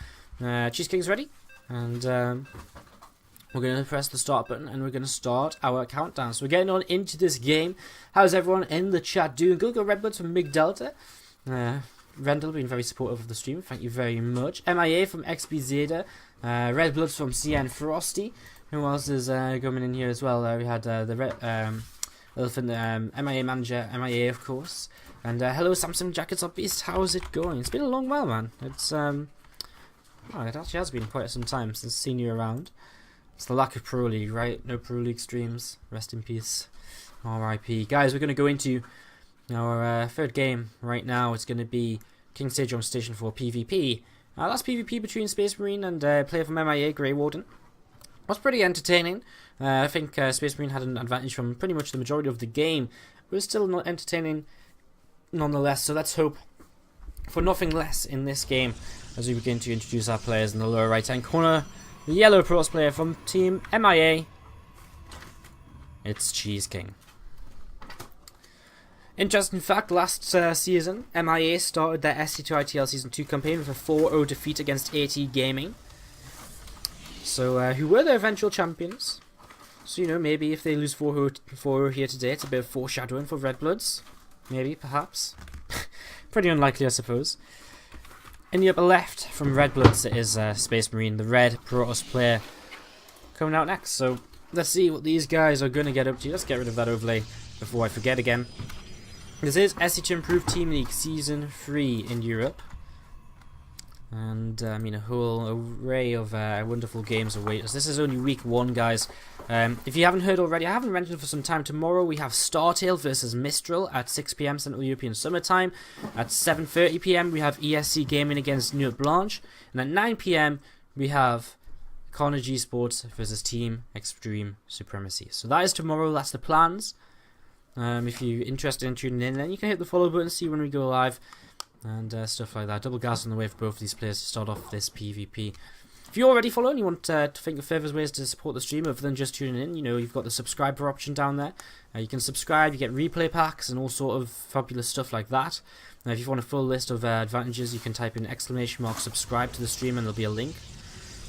Speaker 1: Cheese King's ready, and we're going to press the start button, and we're going to start our countdown. So we're getting on into this game. How's everyone in the chat doing? Go Redbloods from Mig Delta. Rendell being very supportive of the stream, thank you very much. MiA from XB Zeta, Redbloods from CN Frosty. Who else is coming in here as well? We had the Elephant MiA manager, MiA of course, and hello Samsung Jackets Up Beast. How's it going? It's been a long while, man. It's it actually has been quite some time since seen you around. It's the lack of Pro League, right? No Pro League streams. Rest in peace. R.I.P. Guys, we're going to go into our third game right now. It's going to be King Sejong Station for PvP. That's PvP between Space Marine and player from MiA, Grey Warden. Was pretty entertaining. I think Space Marine had an advantage from pretty much the majority of the game. But it was still not entertaining nonetheless. So let's hope for nothing less in this game as we begin to introduce our players in the lower right hand corner. The yellow Pros player from Team MiA. It's Cheese King. Interesting fact, last season, MiA started their SC2ITL Season 2 campaign with a 4-0 defeat against AT Gaming. So, who were their eventual champions. So, you know, maybe if they lose 4-0 here today, it's a bit of foreshadowing for Redbloods. Maybe, perhaps. Pretty unlikely, I suppose. In the upper left from Redbloods, it is Space Marine, the red Protoss player, coming out next. So, let's see what these guys are going to get up to. Let's get rid of that overlay before I forget again. This is SC2 Improved Team League Season 3 in Europe. And, I mean, a whole array of wonderful games await us. This is only week 1, guys. If you haven't heard already, I haven't mentioned for some time. Tomorrow we have Startail versus Mistral at 6 PM Central European Summer Time. At 7:30 PM we have ESC Gaming against Nuit Blanche. And at 9 PM we have Carnage Esports versus Team Extreme Supremacy. So that is tomorrow. That's the plans. If you're interested in tuning in, then you can hit the follow button, see when we go live, and stuff like that. Double gas on the way for both of these players to start off this PvP. If you're already following, you want to think of further ways to support the stream other than just tuning in, you know, you've got the subscriber option down there. You can subscribe, you get replay packs and all sort of fabulous stuff like that. If you want a full list of advantages, you can type in !subscribe to the stream and there'll be a link.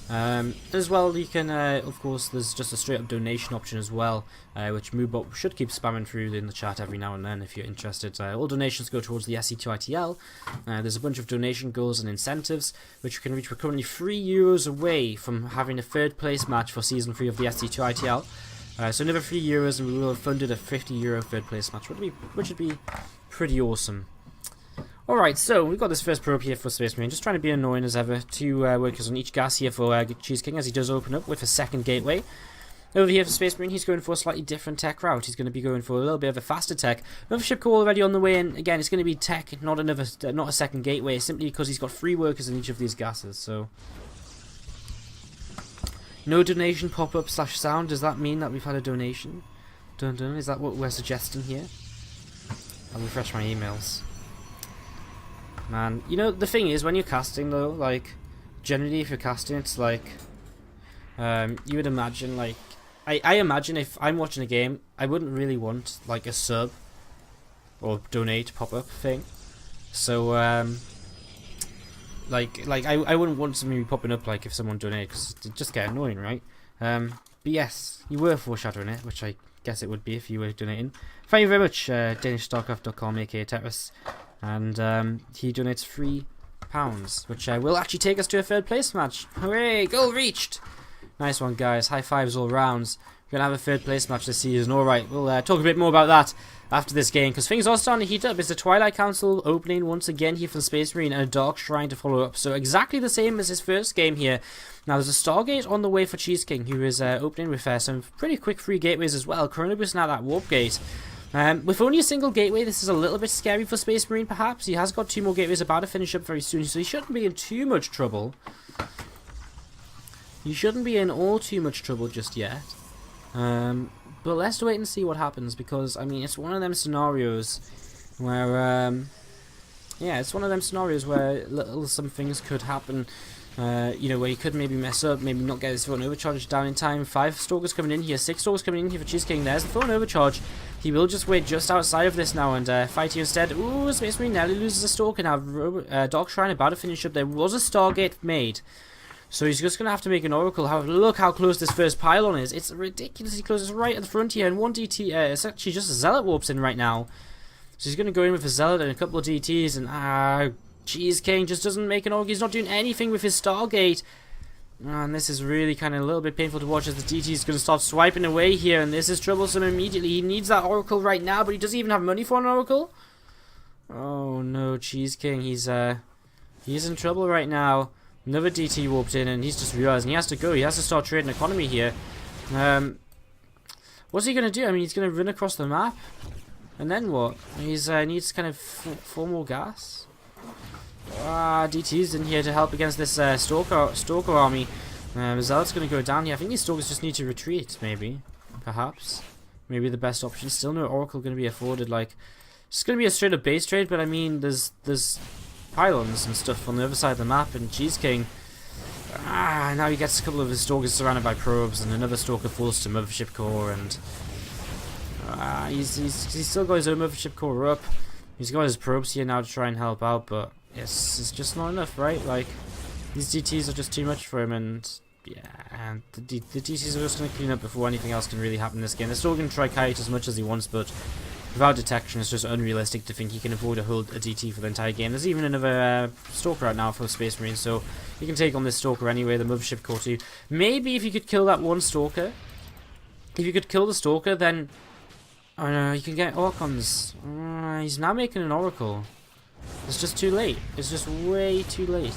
Speaker 1: As well, you can, of course, there's just a straight up donation option as well, which Moobot should keep spamming through in the chat every now and then if you're interested. All donations go towards the SC2ITL. There's a bunch of donation goals and incentives, which you can reach. We're currently €3 away from having a third place match for Season 3 of the SC2ITL. So another €3 and we will have funded a €50 third place match, which would be pretty awesome. Alright, so we've got this first probe here for Space Marine, just trying to be annoying as ever. 2 workers on each gas here for Cheese King as he does open up with a second gateway. Over here for Space Marine, he's going for a slightly different tech route. He's going to be going for a little bit of a faster tech. Another ship core already on the way in. Again, it's going to be tech, not a second gateway, simply because he's got 3 workers in each of these gases, so... No donation pop-up / sound, does that mean that we've had a donation? Dun dun, is that what we're suggesting here? I'll refresh my emails. Man, you know, the thing is, when you're casting though, like, generally if you're casting, it's like, you would imagine, like, I imagine if I'm watching a game, I wouldn't really want, like, a sub or donate pop-up thing. So, I wouldn't want something popping up, like, if someone donated, because it'd just get annoying, right? But yes, you were foreshadowing it, which I guess it would be if you were donating. Thank you very much, DanishStarcraft.com, aka Tetris. And he donates £3, which will actually take us to a third place match. Hooray! Goal reached! Nice one, guys. High fives all rounds. We're going to have a third place match this season. Alright, we'll talk a bit more about that after this game, because things are starting to heat up. It's the Twilight Council opening once again here for the Space Marine, and a Dark Shrine to follow up. So exactly the same as his first game here. Now there's a Stargate on the way for Cheese King, who is opening with some pretty quick free gateways as well. Currently boosting out that warp gate. With only a single gateway, this is a little bit scary for Space Marine, perhaps. He has got 2 more gateways about to finish up very soon, so he shouldn't be in too much trouble. He shouldn't be in all too much trouble just yet. But let's wait and see what happens, because, I mean, it's one of them scenarios where, yeah, it's one of them scenarios where some things could happen. You know, where he could maybe mess up, maybe not get his phone overcharge down in time. 5 stalkers coming in here, 6 stalkers coming in here for Cheese King. There's the phone overcharge. He will just wait just outside of this now and fight here instead. Ooh, Space Marine nearly loses a stalker now. Dark Shrine about to finish up. There was a Stargate made, so he's just going to have to make an Oracle. Look how close this first pylon is. It's ridiculously close. It's right at the front here, and 1 DT, it's actually just a Zealot warps in right now. So he's going to go in with a Zealot and a couple of DTs, and Cheese King just doesn't make an Oracle. He's not doing anything with his Stargate. And this is really kind of a little bit painful to watch as the DT is going to start swiping away here. And this is troublesome immediately. He needs that Oracle right now, but he doesn't even have money for an Oracle. Oh no, Cheese King. He's in trouble right now. Another DT warped in and he's just realizing he has to go. He has to start trading economy here. What's he going to do? I mean, he's going to run across the map. And then what? He needs kind of 4 more gas. DT's in here to help against this Stalker army. Zealot's going to go down here. I think these Stalkers just need to retreat, maybe. Perhaps. Maybe the best option. Still no Oracle going to be afforded. Like, it's going to be a straight up base trade, but I mean, there's pylons and stuff on the other side of the map, and Cheese King. Now he gets a couple of his Stalkers surrounded by probes, and another Stalker falls to Mothership Core, and he's still got his own Mothership Core up. He's got his probes here now to try and help out, but it's just not enough, right? Like, these DTs are just too much for him, and yeah, and the DTs are just going to clean up before anything else can really happen in this game. They're still going to try kite as much as he wants, but without detection, it's just unrealistic to think he can afford to hold a DT for the entire game. There's even another Stalker out now for Space Marine, so he can take on this Stalker anyway, the Mothership Core too. Maybe if you could kill that one Stalker, if you could kill the Stalker, then oh no, you can get Orcons. He's now making an Oracle. It's just too late. It's just way too late.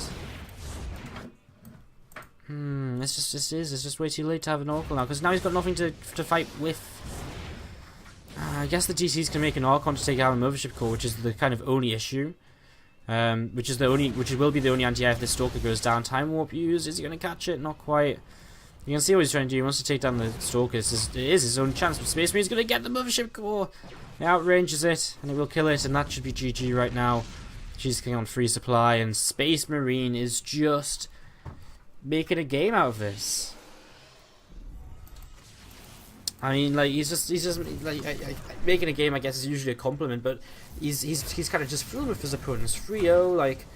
Speaker 1: It's just way too late to have an Oracle now, because now he's got nothing to fight with. I guess the DCs can make an Archon to take out a Mothership Core, which is the kind of only issue. Which will be the only anti-air if this Stalker goes down. Time Warp used. Is he going to catch it? Not quite. You can see what he's trying to do. He wants to take down the Stalkers. It is his own chance, but Space Marine's going to get the Mothership Core. He outranges it, and it will kill it, and that should be GG right now. She's going on free supply, and Space Marine is just making a game out of this. I mean, like, he's just like making a game. I guess is usually a compliment, but he's kind of just fooling with his opponents. 3-0, like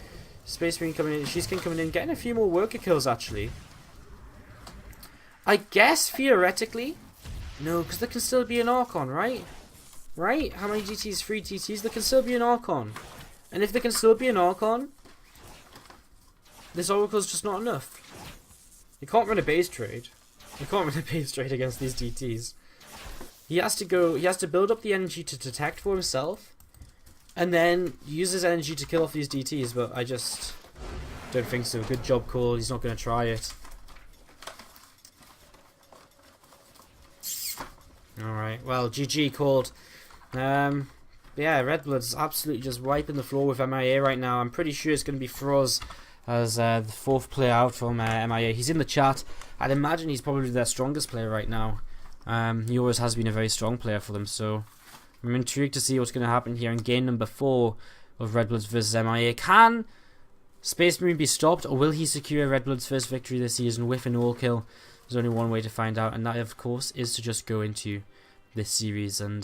Speaker 1: Space Marine coming in, she's coming in, getting a few more worker kills actually. I guess theoretically, no, because there can still be an Archon, right? Right? How many DTs? 3 DTs. There can still be an Archon, and if there can still be an Archon, this Oracle's just not enough. You can't run a base trade. You can't run a base trade against these DTs. He has to build up the energy to detect for himself, and then use his energy to kill off these DTs, but I just don't think so. Good job, Cole. He's not going to try it. Alright, well, GG called. Yeah, Redbloods absolutely just wiping the floor with MiA right now. I'm pretty sure it's going to be Froz as the 4th player out from MiA. He's in the chat. I'd imagine he's probably their strongest player right now. He always has been a very strong player for them, so I'm intrigued to see what's going to happen here in game number 4 of Redbloods versus MiA. Can Space Marine be stopped, or will he secure Redbloods' first victory this season with an all kill? There's only one way to find out, and that, of course, is to just go into this series and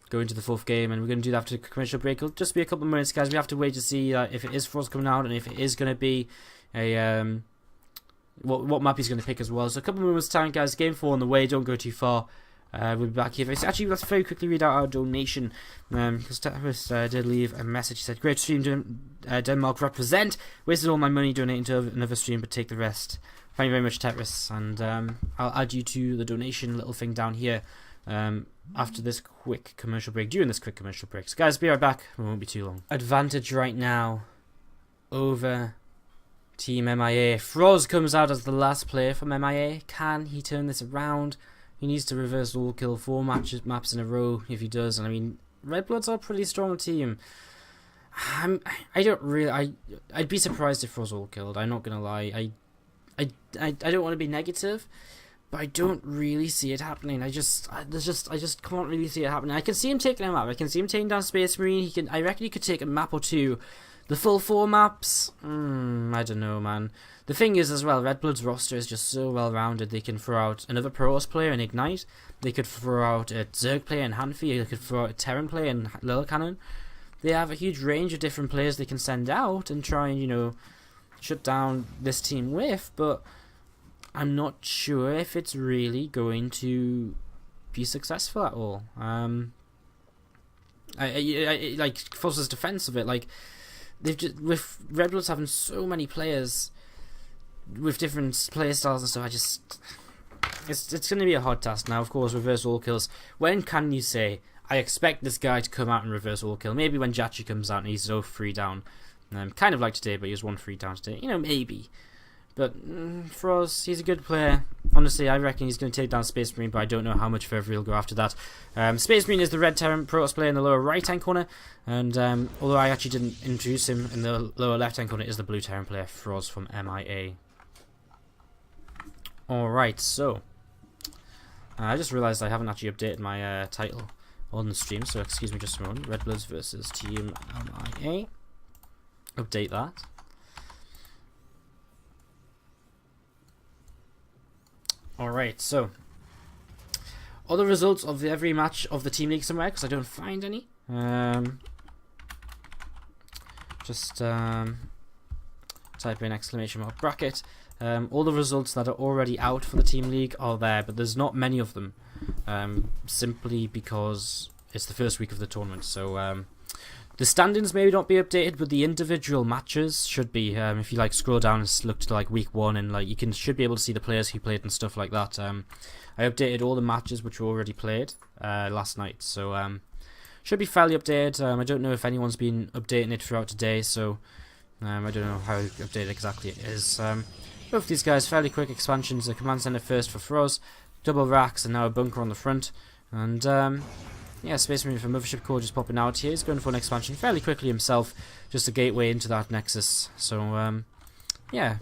Speaker 1: go into the 4th game. And we're going to do that after the commercial break. It'll just be a couple of minutes, guys. We have to wait to see if it is Frost coming out and if it is going to be a what map he's going to pick as well. So a couple of minutes time, guys. Game 4 on the way. Don't go too far. We'll be back here. Actually, let's very quickly read out our donation. Because Tetris did leave a message. He said, "Great stream, Denmark represent. Wasted all my money donating to another stream, but take the rest." Thank you very much, Tetris. And I'll add you to the donation little thing down here after this quick commercial break. During this quick commercial break. So, guys, be right back. It won't be too long. Advantage right now over Team MiA. Froz comes out as the last player from MiA. Can he turn this around? He needs to reverse all kill 4 maps in a row if he does. And I mean, Redbloods are a pretty strong team. I'd be surprised if Froz all killed. I'm not gonna lie. I don't want to be negative, but I don't really see it happening. I just can't really see it happening. I can see him taking a map. I can see him taking down Space Marine. I reckon he could take a map or 2. The full 4 maps? I don't know, man. The thing is, as well, Redblood's roster is just so well-rounded. They can throw out another Protoss player in Ignite. They could throw out a Zerg player in Hanfi. They could throw out a Terran player in Lil Cannon. They have a huge range of different players they can send out and try and, you know, shut down this team with, but I'm not sure if it's really going to be successful at all. I like Foster's defense of it, like they've just, with Redbloods having so many players with different play styles and stuff, it's going to be a hard task now. Of course, reverse all kills. When can you say I expect this guy to come out and reverse all kill? Maybe when Jachi comes out and he's 0-3 down. Kind of like today, but he was 1-3 down today. You know, maybe. But for us, he's a good player. Honestly, I reckon he's going to take down Space Marine, but I don't know how much further he'll go after that. Space Marine is the red Terran Protoss player in the lower right-hand corner, and although I actually didn't introduce him in the lower left-hand corner, is the blue Terran player, Froz from MiA. Alright, so I just realised I haven't actually updated my title on the stream, so excuse me just a moment. Redbloods versus Team MiA. Update that. Alright, so all the results of every match of the Team League somewhere, because I don't find any. Just type in exclamation mark bracket. All the results that are already out for the Team League are there, but there's not many of them, simply because it's the first week of the tournament. So the standings may not be updated, but the individual matches should be. If you like scroll down and look to like week 1, and like should be able to see the players who played and stuff like that. I updated all the matches which were already played last night, so should be fairly updated. I don't know if anyone's been updating it throughout today, so I don't know how updated exactly it is. Both of these guys fairly quick expansions. A command center first for Froz, double racks, and now a bunker on the front, and yeah, Space Marine for Mothership Core just popping out here. He's going for an expansion fairly quickly himself, just a gateway into that Nexus. So, yeah.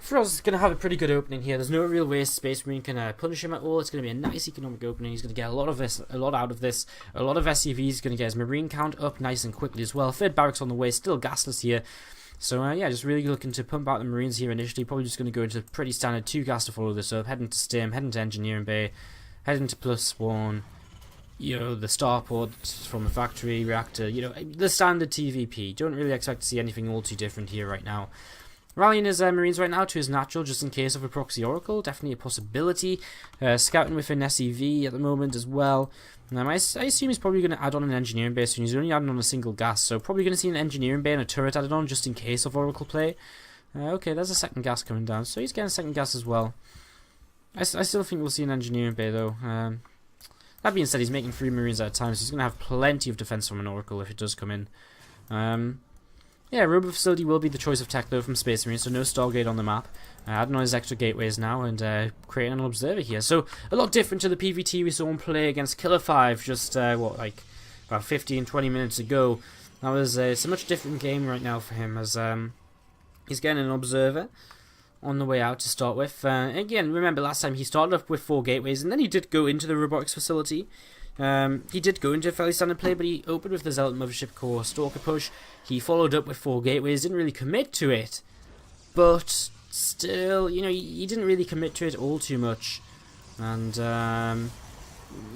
Speaker 1: Froz is going to have a pretty good opening here. There's no real way Space Marine can punish him at all. It's going to be a nice economic opening. He's going to get a lot out of this. A lot of SCVs. He's going to get his Marine count up nice and quickly as well. Third barracks on the way, still gasless here. So yeah, just really looking to pump out the Marines here initially. Probably just going to go into pretty standard 2 gas to follow this up. Heading to Stim, heading to Engineering Bay, heading to +1. You know, the starport from the factory reactor. You know, the standard TVP. Don't really expect to see anything all too different here right now. Rallying his Marines right now to his natural, just in case of a proxy oracle. Definitely a possibility. Scouting within SCV at the moment as well. I assume he's probably going to add on an engineering base soon. He's only adding on a single gas, so probably going to see an engineering bay and a turret added on just in case of oracle play. Okay, there's a second gas coming down, so he's getting a second gas as well. I still think we'll see an engineering bay though. That being said, he's making 3 Marines at a time, so he's going to have plenty of defense from an oracle if it does come in. Yeah, Robo Facility will be the choice of tech though from Space Marine, so no Stargate on the map. Adding on his extra gateways now and creating an observer here. So a lot different to the PVT we saw him play against Killer 5 just, about 15-20 minutes ago. That was it's a much different game right now for him as he's getting an observer on the way out to start with. Again, remember last time he started up with 4 gateways and then he did go into the robotics facility. He did go into a fairly standard play, but he opened with the Zealot Mothership Core Stalker push. He followed up with 4 gateways, didn't really commit to it, but still, you know, he didn't really commit to it all too much, and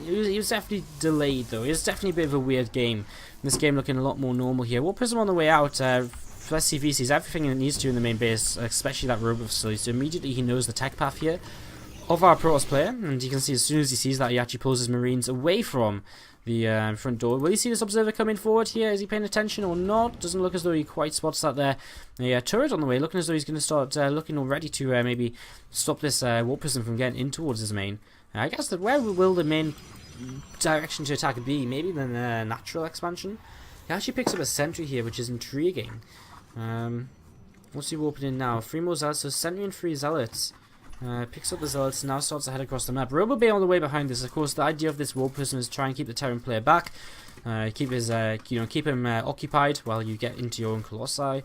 Speaker 1: he was definitely delayed though. It was definitely a bit of a weird game. This game looking a lot more normal here. Warp Prism on the way out. SCV sees everything it needs to in the main base, especially that robot facility, so immediately he knows the tech path here of our Protoss player, and you can see as soon as he sees that, he actually pulls his Marines away from the front door. Will he see this observer coming forward here? Is he paying attention or not? Doesn't look as though he quite spots that there. A turret on the way, looking as though he's going to start looking already to maybe stop this Warp Prism from getting in towards his main. I guess that where will the main direction to attack be? Maybe the natural expansion? He actually picks up a sentry here, which is intriguing. What's he warping in now? 3 more zealots, so sentry and 3 zealots. Picks up the zealots, now starts to head across the map. Robo Bay on the way behind this. Of course, the idea of this Warp Prism is to try and keep the Terran player back, keep his, keep him occupied while you get into your own Colossi,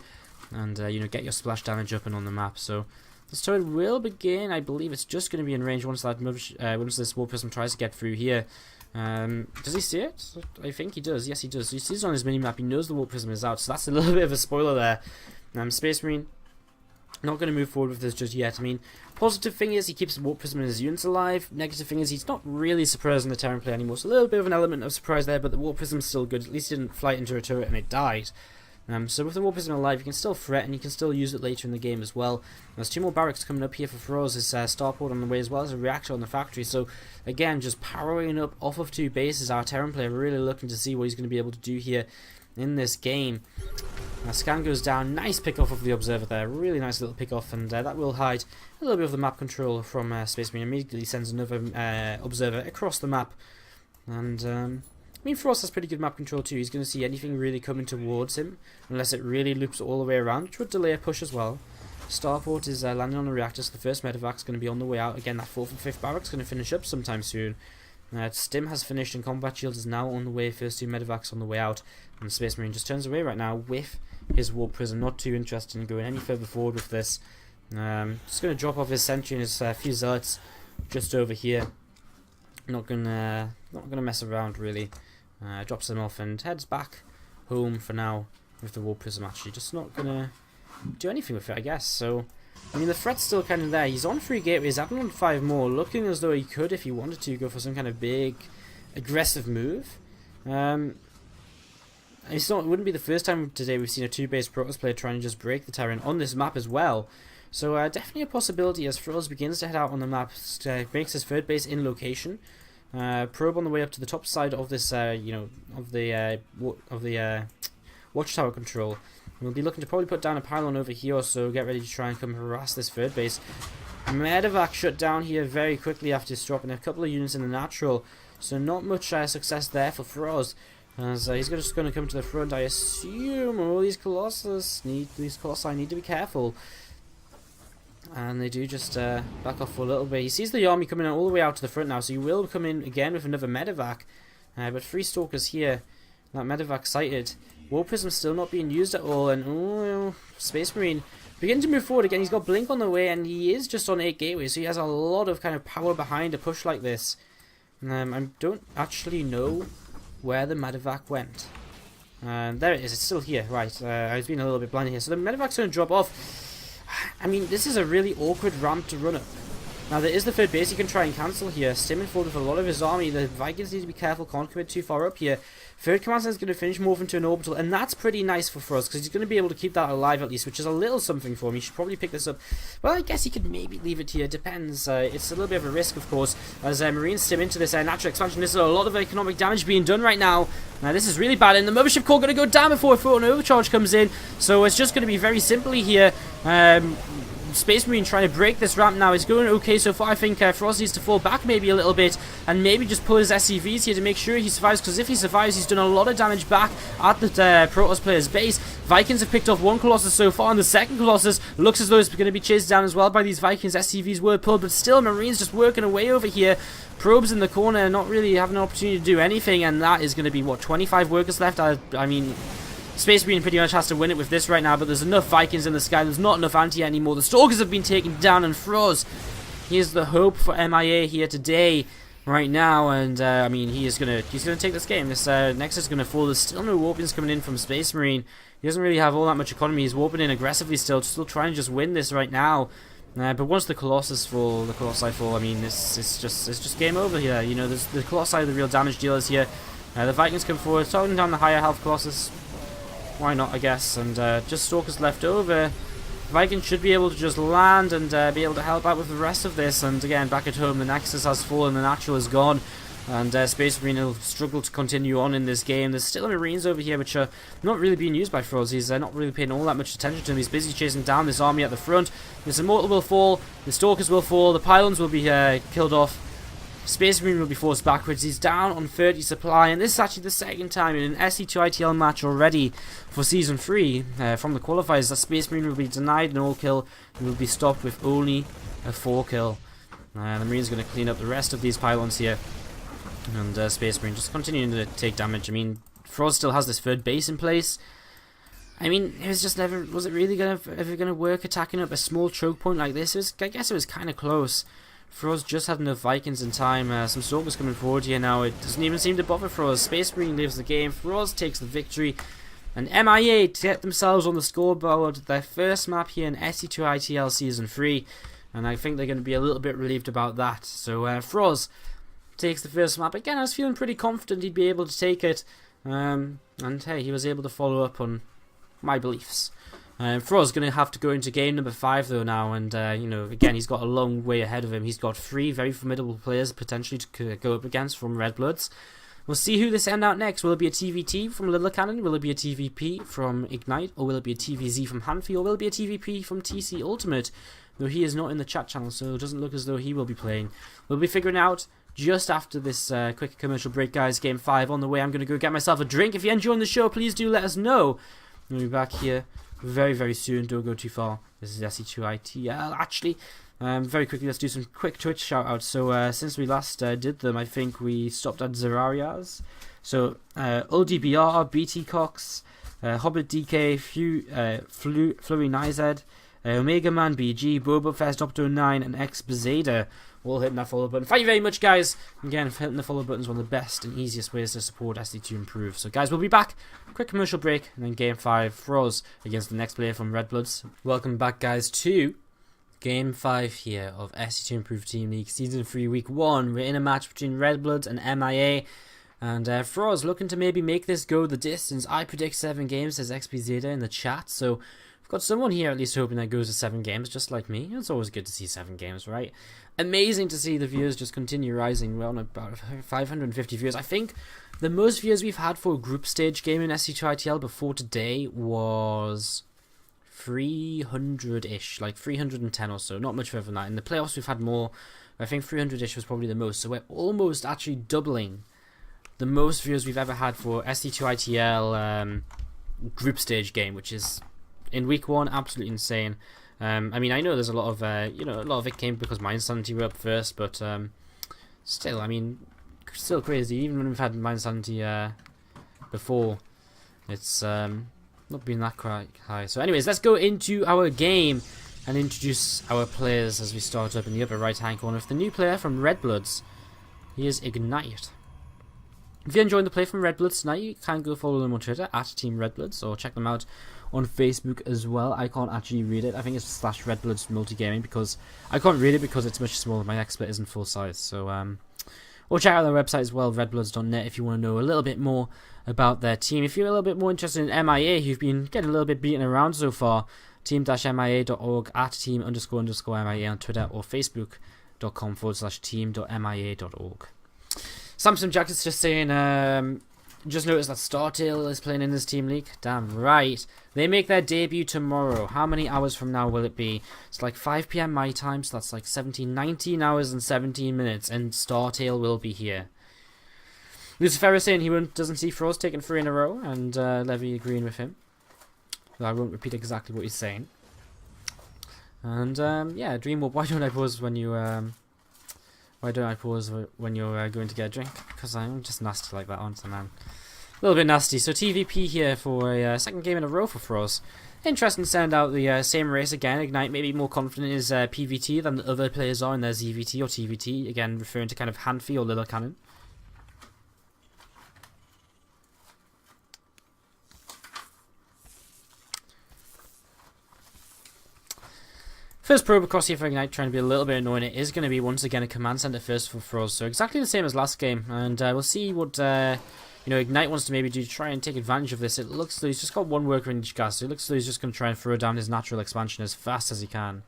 Speaker 1: and get your splash damage up and on the map. So this turret will begin. I believe it's just going to be in range once once this Warp Prism tries to get through here. Does he see it? I think he does. Yes, he does. So he sees it on his mini map. He knows the Warp Prism is out. So that's a little bit of a spoiler there. Space Marine not going to move forward with this just yet. I mean, positive thing is he keeps Warp Prism and his units alive. Negative thing is he's not really surprising the Terran player anymore. So a little bit of an element of surprise there, but the Warp Prism's still good. At least he didn't fly into a turret and it died. So with the Warp Prism alive, you can still threaten, you can still use it later in the game as well. There's 2 more barracks coming up here for Feroz, his starport on the way, as well as a reactor on the factory. So again, just powering up off of 2 bases. Our Terran player really looking to see what he's going to be able to do here in this game. Scan goes down, nice pick off of the observer there, really nice little pick off, and that will hide a little bit of the map control from Space Marine. Immediately sends another observer across the map, and I mean, Frost has pretty good map control too. He's going to see anything really coming towards him, unless it really loops all the way around, which would delay a push as well. Starport is landing on the reactor, so the first medevac is going to be on the way out. Again, that 4th and 5th barracks going to finish up sometime soon. Stim has finished and combat shield is now on the way. First 2 medevacs on the way out, and the Space Marine just turns away right now with his Warp Prism. Not too interested in going any further forward with this. Just going to drop off his sentry and his few zealots just over here. Not gonna mess around really. Drops them off and heads back home for now with the Warp Prism. Actually, just not gonna do anything with it, I guess. So I mean, the threat's still kind of there. He's on 3 gateways, adding on 5 more, looking as though he could, if he wanted to, go for some kind of big, aggressive move. It wouldn't be the first time today we've seen a 2-base Protoss player trying to just break the Terran on this map as well. So definitely a possibility as Froz begins to head out on the map, makes his 3rd base in location. Probe on the way up to the top side of this, of the watchtower control. We'll be looking to probably put down a pylon over here, so get ready to try and come harass this 3rd base. Medevac shut down here very quickly after dropping a couple of units in the natural, so not much success there for Froz. As he's just going to come to the front, I assume. All these Colossi need to be careful, and they do just back off for a little bit. He sees the army coming all the way out to the front now, so he will come in again with another medevac. But 3 stalkers here That medevac sighted. War Prism still not being used at all, and oh, Space Marine beginning to move forward again. He's got Blink on the way, and he is just on 8 gateways, so he has a lot of kind of power behind a push like this. I don't actually know where the medevac went. There it is, it's still here, right. I was being a little bit blind here. So the medevac's going to drop off. I mean, this is a really awkward ramp to run up. Now, there is the third base he can try and cancel here. Stimming forward with a lot of his army. The Vikings need to be careful, can't commit too far up here. Third command center is going to finish morph into an orbital, and that's pretty nice for Froz, because he's going to be able to keep that alive at least, which is a little something for him. He should probably pick this up. Well, I guess he could maybe leave it here. Depends. It's a little bit of a risk, of course, as Marines stim into this natural expansion. There's a lot of economic damage being done right now. Now, this is really bad, and the Mothership Core going to go down before a Photon Overcharge comes in, so it's just going to be very simply here. Space Marine trying to break this ramp now. It's going okay so far. I think Froz needs to fall back maybe a little bit and maybe just pull his SCVs here to make sure he survives, because if he survives, he's done a lot of damage back at the Protoss player's base. Vikings have picked off one Colossus so far, and the second Colossus looks as though it's going to be chased down as well by these Vikings. SCVs were pulled, but still Marines just working away over here. Probes in the corner, not really having an opportunity to do anything, and that is going to be, what, 25 workers left? I mean, Space Marine pretty much has to win it with this right now, but there's enough Vikings in the sky. There's not enough anti anymore. The Stalkers have been taken down, and Froz, he is the hope for MiA here today, right now, and I mean, he's gonna take this game. This Nexus is gonna fall. There's still no warpings coming in from Space Marine. He doesn't really have all that much economy. He's warping in aggressively still trying to just win this right now. But once the Colossi fall, I mean, it's just game over here. You know, the Colossi are the real damage dealers here. The Vikings come forward, targeting down the higher health Colossus. Why not, I guess, and just Stalkers left over. Vikings should be able to just land and be able to help out with the rest of this, and again, back at home, the Nexus has fallen, the Natural is gone, and Space Marine will struggle to continue on in this game. There's still Marines over here, which are not really being used by Froz. He's not really paying all that much attention to him. He's busy chasing down this army at the front. This Immortal will fall, the Stalkers will fall, the Pylons will be killed off. Space Marine will be forced backwards. He's down on 30 supply, and this is actually the second time in an SC2ITL match already for Season 3 from the qualifiers that Space Marine will be denied an all-kill and will be stopped with only a 4-kill. The Marine's going to clean up the rest of these pylons here, and Space Marine just continuing to take damage. I mean, Froz still has this third base in place. I mean, it was just never, was it really ever gonna work attacking up a small choke point like this? I guess it was kind of close. Froz just had enough Vikings in time. Some Stalkers coming forward here now. It doesn't even seem to bother Froz. Space Marine lives the game. Froz takes the victory. And MiA get themselves on the scoreboard. Their first map here in SC2ITL Season 3. And I think they're going to be a little bit relieved about that. So Froz takes the first map. Again, I was feeling pretty confident he'd be able to take it. And hey, he was able to follow up on my beliefs. Froz going to have to go into game number 5 though now, and you know, again, he's got a long way ahead of him. He's got 3 very formidable players potentially to go up against from Redbloods. We'll see who they send out next. Will it be a TVT from Little Cannon? Will it be a TVP from Ignite? Or will it be a TVZ from Hanfi? Or will it be a TVP from TC Ultimate? Though he is not in the chat channel, so it doesn't look as though he will be playing. We'll be figuring out just after this quick commercial break, guys. Game 5 on the way. I'm going to go get myself a drink. If you're enjoying the show, please do let us know. We'll be back here very, very soon. Don't go too far. This is SC2ITL, actually. Very quickly, let's do some quick Twitch shout-outs. So, since we last did them, I think we stopped at Zerarias. So, UldBR, BT Cox, Hobbit DK, Flurry Nized, Omega Man BG, Bobofest, Opto9, and X Bezada. All hitting that follow button. Thank you very much, guys. Again, hitting the follow button is one of the best and easiest ways to support SC2 Improve. So, guys, we'll be back. Quick commercial break, and then Game 5, Froz against the next player from Redbloods. Welcome back, guys, to Game 5 here of SC2 Improve Team League Season 3 Week 1. We're in a match between Redbloods and MiA. And Froz looking to maybe make this go the distance. I predict 7 games, says XPZeta in the chat. So, we've got someone here at least hoping that goes to 7 games, just like me. It's always good to see 7 games, right? Amazing to see the viewers just continue rising. We're on about 550 viewers. I think the most viewers we've had for a group stage game in SC2ITL before today was 300-ish, like 310 or so. Not much further than that. In the playoffs, we've had more. I think 300-ish was probably the most. So we're almost actually doubling the most viewers we've ever had for SC2ITL group stage game, which is in week 1 absolutely insane. I mean, I know there's a lot of a lot of it came because Mind Sanity were up first, but still, I mean, still crazy. Even when we've had Mind Sanity before. It's not been that quite high. So anyways, let's go into our game and introduce our players as we start up in the upper right hand corner with the new player from Redbloods. He is Ignite. If you're enjoying the play from Redbloods tonight, you can go follow them on Twitter at Team Redbloods, or check them out on Facebook as well. I can't actually read it. I think it's /Redbloods Multigaming, because I can't read it because it's much smaller. My XSplit isn't full size. So or check out their website as well, redbloods.net, if you want to know a little bit more about their team. If you're a little bit more interested in MiA, who've been getting a little bit beaten around so far, team-mia.org, at team__MiA on Twitter, or facebook.com/team.mia.org. Samsung Jacket's just saying, just noticed that SC2ITL is playing in this team league. Damn right. They make their debut tomorrow. How many hours from now will it be? It's like 5 PM my time, so that's like 19 hours and 17 minutes, and SC2ITL will be here. Lucifer is saying he doesn't see Froze taking 3 in a row, and Levy agreeing with him. So I won't repeat exactly what he's saying. And yeah, Dreamwarp, why don't I pause when you are going to get a drink? Because I'm just nasty like that, aren't I, man? A little bit nasty. So TVP here for a second game in a row for Froze. Interesting to send out the same race again. Ignite maybe more confident in his PVT than the other players are in their ZVT or TVT. Again, referring to kind of Hanfi or Little Cannon. First probe across here for Ignite, trying to be a little bit annoying. It is going to be once again a command center first for Froze, so exactly the same as last game. And we'll see what Ignite wants to maybe do to try and take advantage of this. It looks like he's just got one worker in each gas, so it looks like he's just going to try and throw down his natural expansion as fast as he can.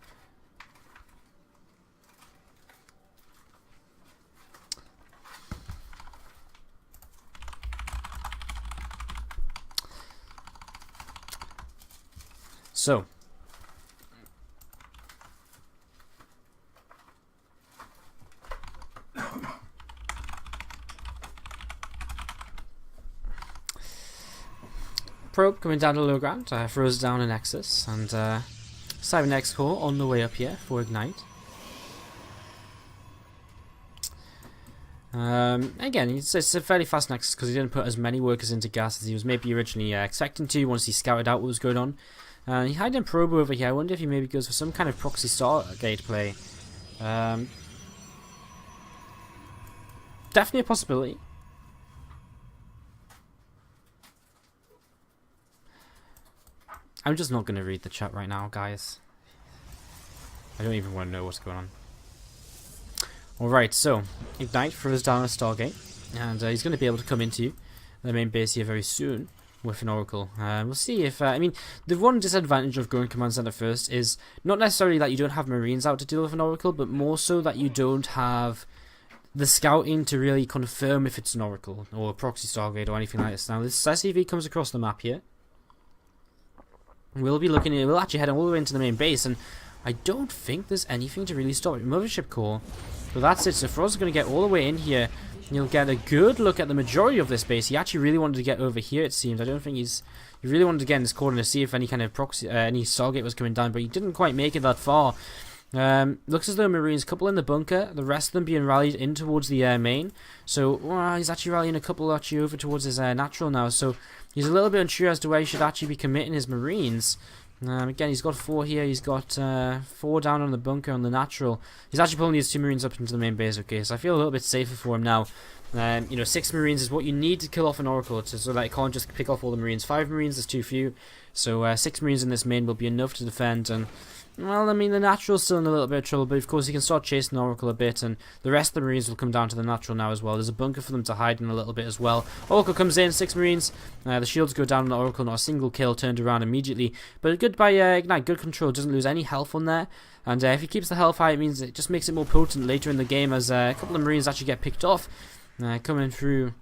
Speaker 1: So probe coming down to low ground, throws down an Nexus, and Cybernex core on the way up here for Ignite. Again, it's a fairly fast Nexus because he didn't put as many workers into gas as he was maybe originally expecting to once he scouted out what was going on. He had a probe over here. I wonder if he maybe goes for some kind of proxy Stargate play. Definitely a possibility. I'm just not going to read the chat right now, guys. I don't even want to know what's going on. Alright, so Ignite throws down a Stargate, and he's going to be able to come into the main base here very soon with an Oracle. We'll see if... I mean, the one disadvantage of going Command Center first is not necessarily that you don't have Marines out to deal with an Oracle, but more so that you don't have the scouting to really confirm if it's an Oracle or a proxy Stargate or anything like this. Now, this SCV comes across the map here. We'll be looking at... We'll actually head all the way into the main base, and I don't think there's anything to really stop it. Mothership core. But that's it. So Froze is going to get all the way in here. You'll get a good look at the majority of this base. He actually really wanted to get over here, it seems. I don't think he really wanted to get in this corner to see if any kind of proxy, any Stargate was coming down, but he didn't quite make it that far. Looks as though Marines, couple in the bunker, the rest of them being rallied in towards the main. So he's actually rallying a couple actually over towards his natural now. So he's a little bit unsure as to where he should actually be committing his Marines. Again, he's got 4 here. He's got 4 down on the bunker on the natural. He's actually pulling these 2 Marines up into the main base. Okay, so I feel a little bit safer for him now. 6 Marines is what you need to kill off an Oracle so that it can't just pick off all the Marines. 5 Marines is too few. So 6 Marines in this main will be enough to defend. And well, I mean, the natural's still in a little bit of trouble, but of course he can start chasing the Oracle a bit, and the rest of the Marines will come down to the natural now as well. There's a bunker for them to hide in a little bit as well. Oracle comes in, 6 Marines. The shields go down on the Oracle, not a single kill, turned around immediately. But good by Ignite, good control, doesn't lose any health on there. And if he keeps the health high, it means it just makes it more potent later in the game as a couple of Marines actually get picked off. Coming through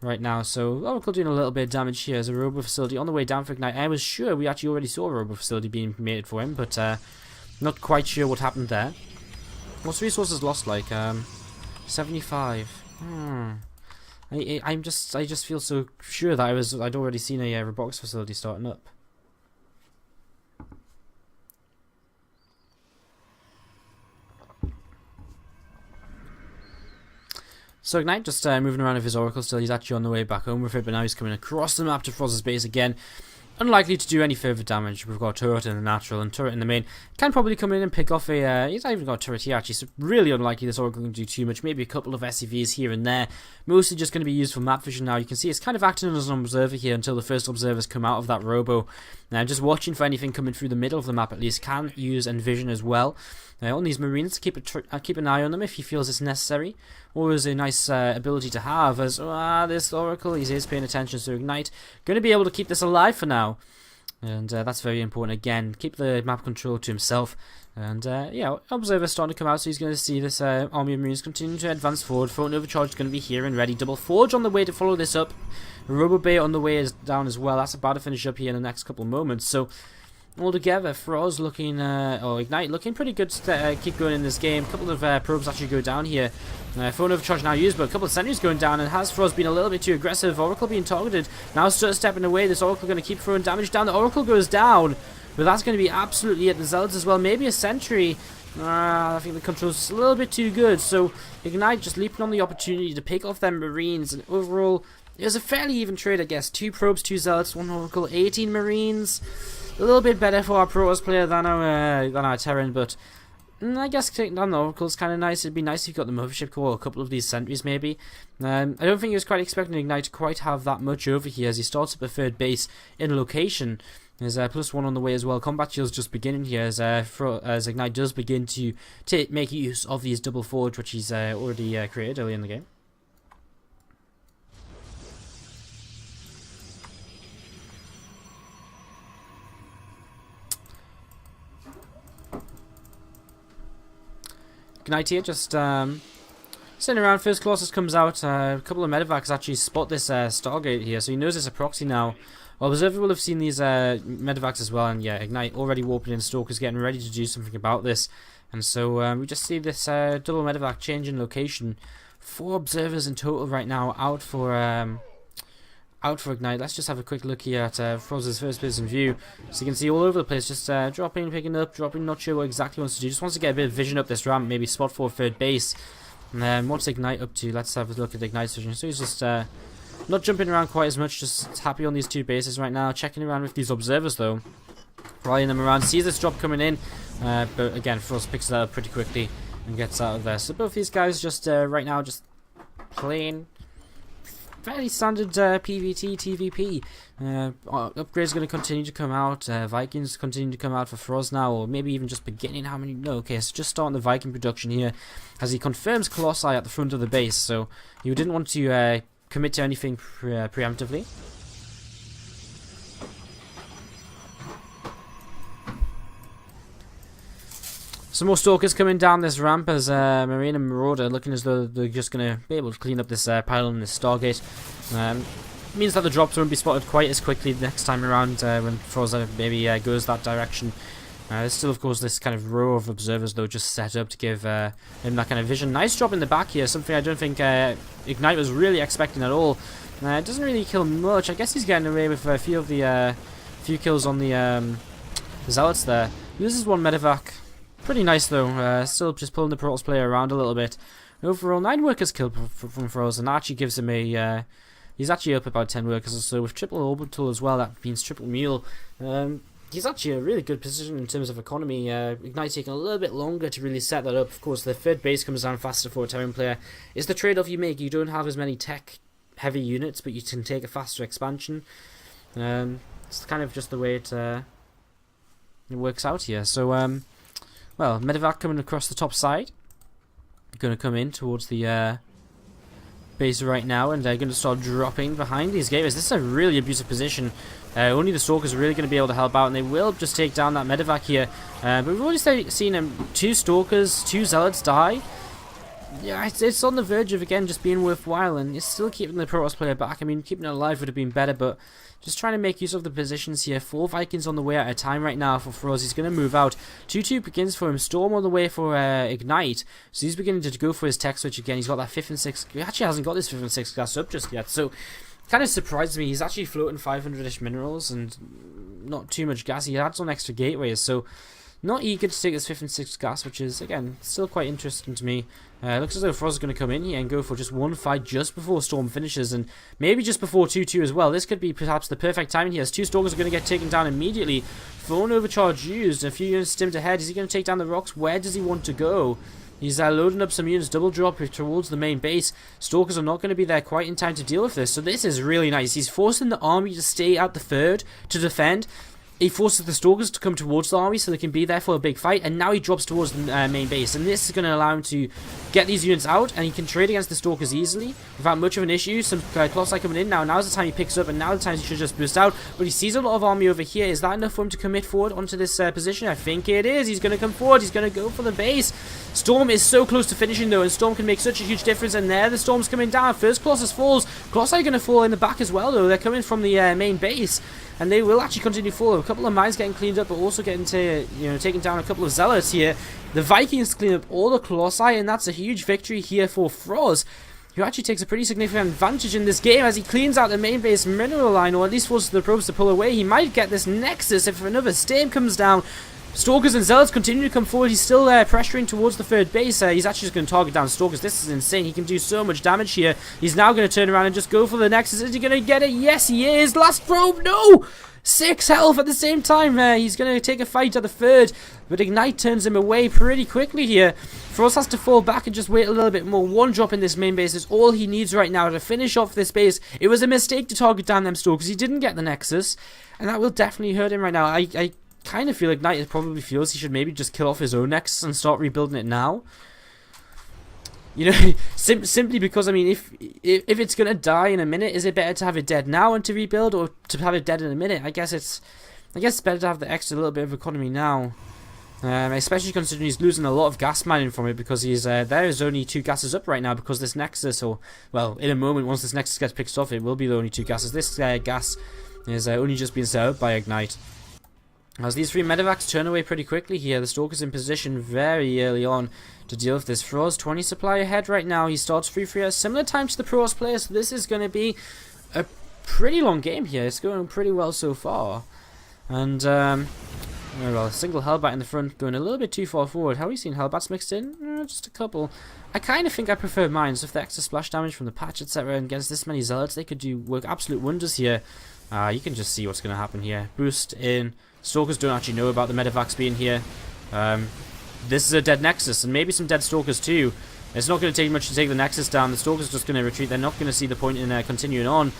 Speaker 1: right now. So Oracle doing a little bit of damage here as a robo facility on the way down for Ignite. I was sure we actually already saw a robo facility being made for him, but not quite sure what happened there. What's resources lost like? 75. I just feel so sure that I'd already seen a robotics facility starting up. So Ignite just moving around with his Oracle still. He's actually on the way back home with it, but now he's coming across the map to Froz's base again. Unlikely to do any further damage. We've got turret in the natural and turret in the main. Can probably come in and pick off a... he's not even got a turret here actually, so really unlikely this Oracle can do too much. Maybe a couple of SCVs here and there. Mostly just going to be used for map vision now. You can see it's kind of acting as an observer here until the first observers come out of that robo. Now just watching for anything coming through the middle of the map at least. Can use Envision as well. On these Marines, keep an eye on them if he feels it's necessary. Always a nice ability to have, as this Oracle, he is paying attention to Ignite. Going to be able to keep this alive for now. And that's very important. Again, keep the map control to himself. And yeah, observer's starting to come out, so he's going to see this army of Marines continue to advance forward. Throat Overcharge is going to be here and ready. Double Forge on the way to follow this up. Robo Bay on the way is down as well. That's about to finish up here in the next couple of moments. So altogether, Froz looking, or Ignite looking pretty good to keep going in this game. A couple of probes actually go down here. Phone Overcharge now used, but a couple of sentries going down, and has Froz been a little bit too aggressive. Oracle being targeted. Now stepping away. This Oracle going to keep throwing damage down. The Oracle goes down, but that's going to be absolutely at the Zealots as well. Maybe a sentry. I think the control's a little bit too good. So Ignite just leaping on the opportunity to pick off them Marines, and overall, it was a fairly even trade, I guess. 2 probes, 2 Zealots, 1 Oracle, 18 Marines. A little bit better for our Protoss player than our Terran, but I guess taking down the Oracle is kind of nice. It'd be nice if you got the Mothership Core or a couple of these sentries maybe. I don't think he was quite expecting Ignite to quite have that much over here as he starts up a third base in location. There's +1 on the way as well. Combat shield's just beginning here as Ignite does begin to make use of these double forge, which he's already created early in the game. Ignite here, just sitting around. First Colossus comes out. A couple of medevacs actually spot this Stargate here, so he knows it's a proxy now. Observer will have seen these medevacs as well, and yeah, Ignite already warping in. Stalker's getting ready to do something about this, and so we just see this double medevac change in location. 4 observers in total right now out for Ignite. Let's just have a quick look here at Froz's first person view. So you can see all over the place, just dropping, picking up, dropping, not sure what exactly he wants to do. Just wants to get a bit of vision up this ramp, maybe spot for third base. And then what's Ignite up to? Let's have a look at Ignite's vision. So he's just not jumping around quite as much, just happy on these 2 bases right now. Checking around with these observers though. Rallying them around, sees this drop coming in. But again, Froz picks that up pretty quickly and gets out of there. So both these guys just right now just playing fairly standard PvT, TVP. Upgrades going to continue to come out. Vikings continue to come out for Froz now, or maybe even just beginning. How many? No, okay, so just starting the Viking production here as he confirms Colossi at the front of the base. So you didn't want to commit to anything preemptively. Some more Stalkers coming down this ramp as Marine and Marauder looking as though they're just going to be able to clean up this pylon and this Stargate. Means that the drops won't be spotted quite as quickly the next time around when Froza maybe goes that direction. There's still, of course, this kind of row of observers, though, just set up to give him that kind of vision. Nice drop in the back here, something I don't think Ignite was really expecting at all. It doesn't really kill much. I guess he's getting away with a few of the few kills on the Zealots there. Loses 1 medevac. Pretty nice though, still just pulling the Protoss player around a little bit. Overall, 9 workers killed from Froz, and actually gives him a, he's actually up about 10 workers or so, with triple orbital as well, that means triple mule. He's actually a really good position in terms of economy. Ignite taking a little bit longer to really set that up. Of course, the third base comes down faster for a Terran player. It's the trade-off you make. You don't have as many tech-heavy units, but you can take a faster expansion. It's kind of just the way it works out here. So, well, medevac coming across the top side. Going to come in towards the base right now, and they're going to start dropping behind these gateways. This is a really abusive position. Only the Stalkers are really going to be able to help out, and they will just take down that medevac here. But we've already seen 2 Stalkers, 2 Zealots die. Yeah, it's on the verge of, again, just being worthwhile, and it's still keeping the Protoss player back. I mean, keeping it alive would have been better, but just trying to make use of the positions here. 4 Vikings on the way at a time right now for Froz. He's going to move out. 2-2 begins for him. Storm on the way for Ignite. So he's beginning to go for his tech switch again. He's got that 5th and 6th. He actually hasn't got this 5th and 6th gas up just yet. So kind of surprised me. He's actually floating 500-ish minerals and not too much gas. He had some extra gateways. So not eager to take this 5th and 6th gas, which is, again, still quite interesting to me. Looks as though Frost is going to come in here and go for just one fight just before Storm finishes, and maybe just before 2-2 as well. This could be perhaps the perfect timing here, as 2 Stalkers are going to get taken down immediately. Phone overcharge used, a few units stimmed ahead. Is he going to take down the rocks? Where does he want to go? He's loading up some units, double drop towards the main base. Stalkers are not going to be there quite in time to deal with this, so this is really nice. He's forcing the army to stay at the 3rd to defend. He forces the Stalkers to come towards the army so they can be there for a big fight, and now he drops towards the main base, and this is going to allow him to get these units out, and he can trade against the Stalkers easily without much of an issue. Some Colossi coming in now. Now's the time he picks up, and now the time he should just boost out, but he sees a lot of army over here. Is that enough for him to commit forward onto this position? I think it is. He's going to come forward. He's going to go for the base. Storm is so close to finishing though, and Storm can make such a huge difference, and there the Storm's coming down. First Colossus falls. Colossi are going to fall in the back as well though. They're coming from the main base, and they will actually continue to fall. A couple of mines getting cleaned up, but also getting to, taking down a couple of zealots here. The Vikings clean up all the Colossi, and that's a huge victory here for Froz, who actually takes a pretty significant advantage in this game as he cleans out the main base mineral line, or at least forces the probes to pull away. He might get this Nexus if another Stam comes down. Stalkers and Zealots continue to come forward. He's still pressuring towards the 3rd base. He's actually just going to target down Stalkers. This is insane. He can do so much damage here. He's now going to turn around and just go for the Nexus. Is he going to get it? Yes, he is. Last probe. No! 6 health at the same time. He's going to take a fight at the 3rd, but Ignite turns him away pretty quickly here. Frost has to fall back and just wait a little bit more. 1 drop in this main base is all he needs right now to finish off this base. It was a mistake to target down them Stalkers. He didn't get the Nexus, and that will definitely hurt him right now. I kind of feel like Ignite probably feels he should maybe just kill off his own Nexus and start rebuilding it now. Simply because, I mean, if it's going to die in a minute, is it better to have it dead now and to rebuild, or to have it dead in a minute? I guess it's better to have the extra little bit of economy now. Especially considering he's losing a lot of gas mining from it, because he's there is only 2 gases up right now, because this Nexus, or, well, in a moment, once this Nexus gets picked off, it will be the only 2 gases. This gas is only just being set up by Ignite. As these 3 medevacs turn away pretty quickly here, the Stalker's in position very early on to deal with this. Froz 20 supply ahead right now. He starts 3-3 at similar time to the Pros player, so this is going to be a pretty long game here. It's going pretty well so far. And, well, a single Hellbat in the front, going a little bit too far forward. How are we seeing Hellbats mixed in? Just a couple. I kind of think I prefer mines. With the extra splash damage from the patch, etc., and against this many Zealots, they could work absolute wonders here. You can just see what's going to happen here. Boost in. Stalkers don't actually know about the medevacs being here. This is a dead Nexus, and maybe some dead Stalkers too. It's not going to take much to take the Nexus down. The Stalkers are just going to retreat. They're not going to see the point in continuing on.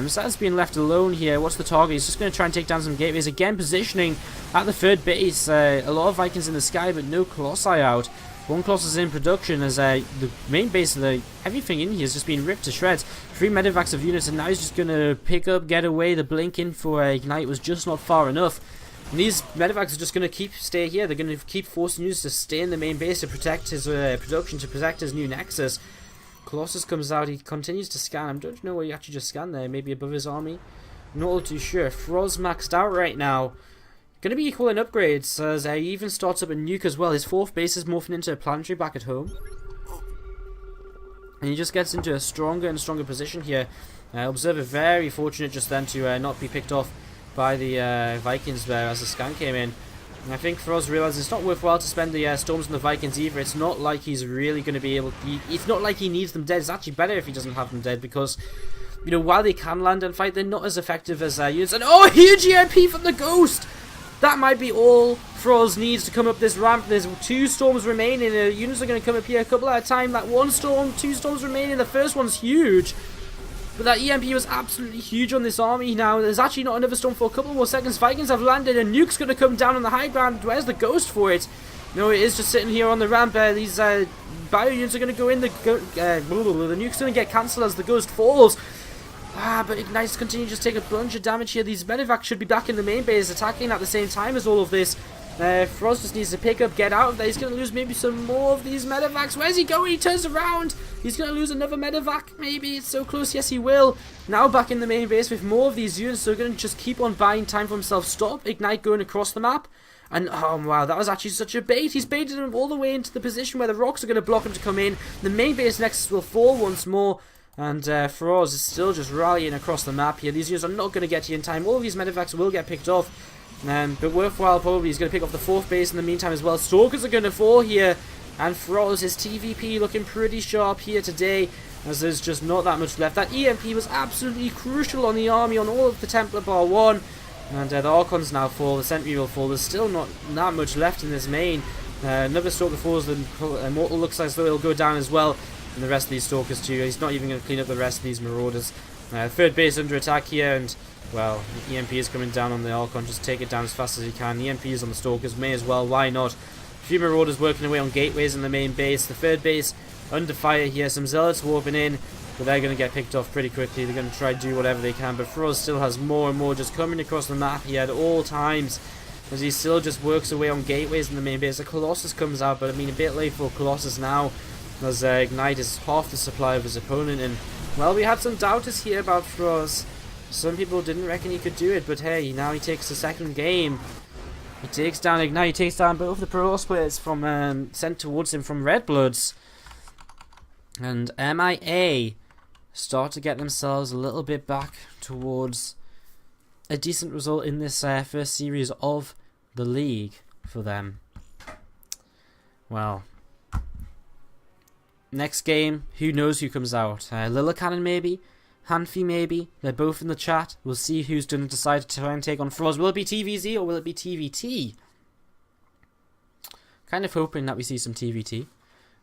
Speaker 1: Sad's being left alone here. What's the target? He's just going to try and take down some gateways. Again, positioning at the 3rd base. A lot of Vikings in the sky, but no Colossi out. 1 Colossus in production as the main base of everything in here has just been ripped to shreds. 3 medevacs of units, and now he's just going to pick up, get away. The blink in for Ignite was just not far enough. And these medevacs are just going to stay here. They're going to keep forcing units to stay in the main base to protect his production, to protect his new Nexus. Colossus comes out. He continues to scan. I don't know where he actually just scanned there. Maybe above his army. Not all too sure. Froz maxed out right now. Going to be equaling upgrades, as he even starts up a nuke as well. His 4th base is morphing into a planetary back at home. And he just gets into a stronger and stronger position here. Observer very fortunate just then to not be picked off by the Vikings there as the scan came in. And I think Froz realizes it's not worthwhile to spend the Storms on the Vikings either. It's not like he's really going to be able to... It's not like he needs them dead. It's actually better if he doesn't have them dead, because... while they can land and fight, they're not as effective as units. And oh, a huge EMP from the Ghost! That might be all Froz needs to come up this ramp. There's 2 Storms remaining. Units are going to come up here a couple at a time. That 1 Storm, 2 Storms remaining. The first one's huge. But that EMP was absolutely huge on this army. Now, there's actually not another Storm for a couple more seconds. Vikings have landed, and Nuke's going to come down on the high ground. Where's the Ghost for it? No, it is just sitting here on the ramp. These bio units are going to go in. The Nuke's going to get cancelled as the Ghost falls. But Ignites continue to just take a bunch of damage here. These medevacs should be back in the main base attacking at the same time as all of this. Frost just needs to pick up, get out of there. He's going to lose maybe some more of these medevacs. Where's he going? He turns around. He's going to lose another medevac. Maybe it's so close. Yes, he will. Now back in the main base with more of these units. So going to just keep on buying time for himself. Stop Ignite going across the map. And, oh wow, that was actually such a bait. He's baited him all the way into the position where the rocks are going to block him to come in. The main base Nexus will fall once more. And Froz is still just rallying across the map here. These units are not going to get you in time. All of these medevacs will get picked off. But worthwhile probably. He's going to pick up the 4th base in the meantime as well. Stalkers are going to fall here. And Froz, his TVP looking pretty sharp here today, as there's just not that much left. That EMP was absolutely crucial on the army, on all of the Templar bar 1. And the Archons now fall, the Sentry will fall. There's still not that much left in this main. Another Stalker falls, and Mortal looks as though he'll go down as well. And the rest of these Stalkers too. He's not even going to clean up the rest of these Marauders. 3rd base under attack here, and well, the EMP is coming down on the Archon. Just take it down as fast as you can. The EMP is on the Stalkers, may as well, why not? A few Marauders working away on gateways in the main base. The 3rd base under fire here. Some Zealots warping in, but they're going to get picked off pretty quickly. They're going to try to do whatever they can, but Froz still has more and more just coming across the map here at all times, as he still just works away on gateways in the main base. The Colossus comes out, but I mean a bit late for Colossus now, as Ignite is half the supply of his opponent. And well, we had some doubters here about Froz. Some people didn't reckon he could do it, but hey, now he takes the 2nd game. He takes down Ignite, he takes down both the Protoss players from sent towards him from Redbloods. And MiA start to get themselves a little bit back towards a decent result in this first series of the league for them. Well, next game, who knows who comes out? Lilicannon maybe? Hanfi maybe? They're both in the chat. We'll see who's going to decide to try and take on Froz. Will it be TVZ or will it be TVT? Kind of hoping that we see some TVT.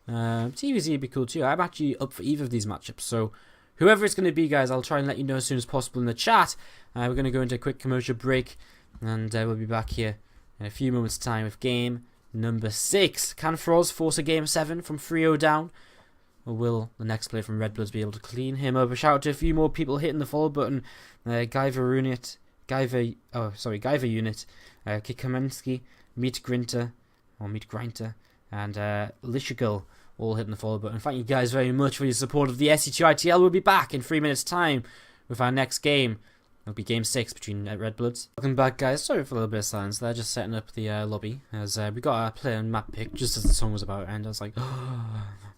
Speaker 1: TVZ would be cool too. I'm actually up for either of these matchups, so whoever it's going to be, guys, I'll try and let you know as soon as possible in the chat. We're going to go into a quick commercial break, and we'll be back here in a few moments' time with game number 6. Can Froz force a game 7 from 3-0 down? Or will the next player from Redbloods be able to clean him up? A shout out to a few more people hitting the follow button. Guyver Unit, Kikamensky, Meat Grinter, and Lishigal, all hitting the follow button. Thank you guys very much for your support of the SC2ITL. We'll be back in 3 minutes' time with our next game. It'll be game 6 between Redbloods. Welcome back, guys. Sorry for a little bit of silence. They're just setting up the lobby, as we got our player and map pick just as the song was about to end. I was like,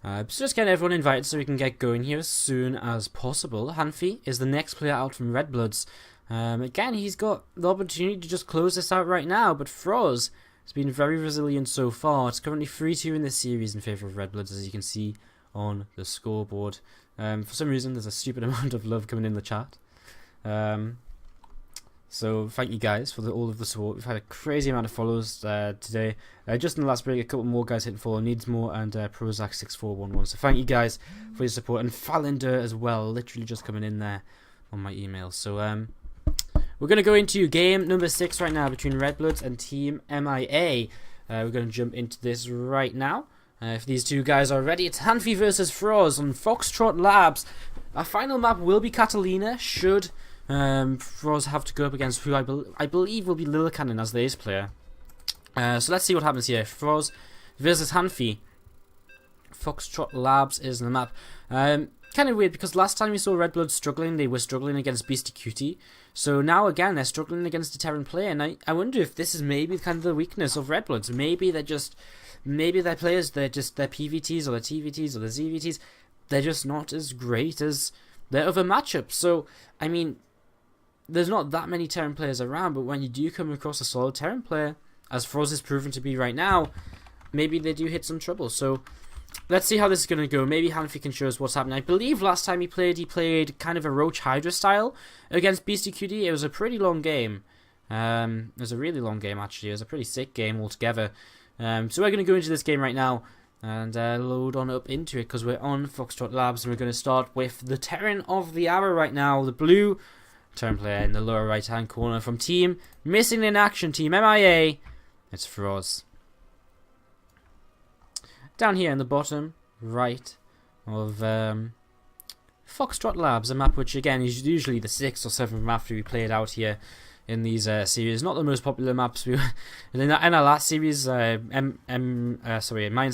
Speaker 1: so just getting everyone invited so we can get going here as soon as possible. Hanfi is the next player out from Redbloods. Again, he's got the opportunity to just close this out right now, but Froz has been very resilient so far. It's currently 3-2 in this series in favour of Redbloods, as you can see on the scoreboard. For some reason, there's a stupid amount of love coming in the chat. So thank you guys for all of the support. We've had a crazy amount of follows today. Just in the last break, a couple more guys hitting follow. Needs more and Prozac6411. So thank you guys for your support, and Falinder as well, literally just coming in there on my email. So we're going to go into game number 6 right now between Redbloods and Team MiA. We're going to jump into this right now. If these two guys are ready, it's Hanfi versus Froz on Foxtrot Labs. Our final map will be Catalina, should Froz have to go up against who I believe will be Lilicannon as the ace player. So let's see what happens here. Froz versus Hanfi. Foxtrot Labs is the map. Kind of weird, because last time we saw Redbloods struggling, they were struggling against Beastie Cutie. So now again, they're struggling against a Terran player, and I wonder if this is maybe kind of the weakness of Redbloods. Maybe their players, their PVTs or their TVTs or their ZVTs, they're just not as great as their other matchups. So, I mean, there's not that many Terran players around, but when you do come across a solid Terran player, as Froz is proven to be right now, maybe they do hit some trouble. So let's see how this is going to go. Maybe Hanfi can show us what's happening. I believe last time he played kind of a Roach Hydra style against Beastie Cutie. It was a pretty long game. It was a really long game, actually. It was a pretty sick game altogether. So we're going to go into this game right now and load on up into it, because we're on Foxtrot Labs, and we're going to start with the Terran of the hour right now, the blue Terran player in the lower right hand corner from Team Missing in Action, Team MiA. It's Froz. Down here in the bottom right of Foxtrot Labs, a map which again is usually the 6th or 7th map we played out here in these series. Not the most popular maps. In our last series, Mind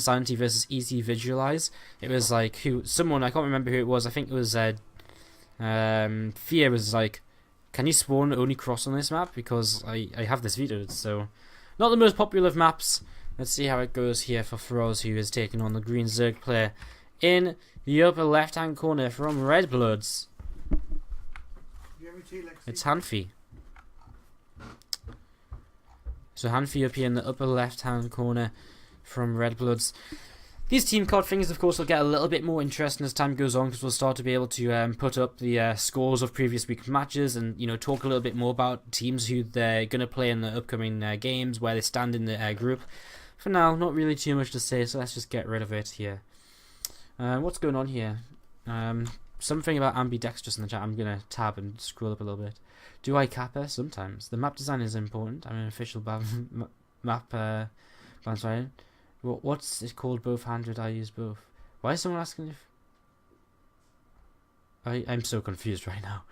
Speaker 1: Sanity versus Easy Visualize. It was like someone, I can't remember who it was. I think it was Fear was like, can you spawn only cross on this map, because I have this vetoed. So not the most popular of maps. Let's see how it goes here for Froz, who is taking on the green Zerg player in the upper left hand corner from Redbloods. It's Hanfi. So Hanfi up here in the upper left-hand corner from Redbloods. These team card things, of course, will get a little bit more interesting as time goes on, because we'll start to be able to put up the scores of previous week's matches and, you know, talk a little bit more about teams who they're going to play in the upcoming games, where they stand in the group. For now, not really too much to say, so let's just get rid of it here. What's going on here? Something about ambidextrous in the chat. I'm going to tab and scroll up a little bit. Do I kappa? Sometimes. The map design is important. I'm an official map bounce. What's it called? Both-handed. I use both. Why is someone asking if... I'm so confused right now.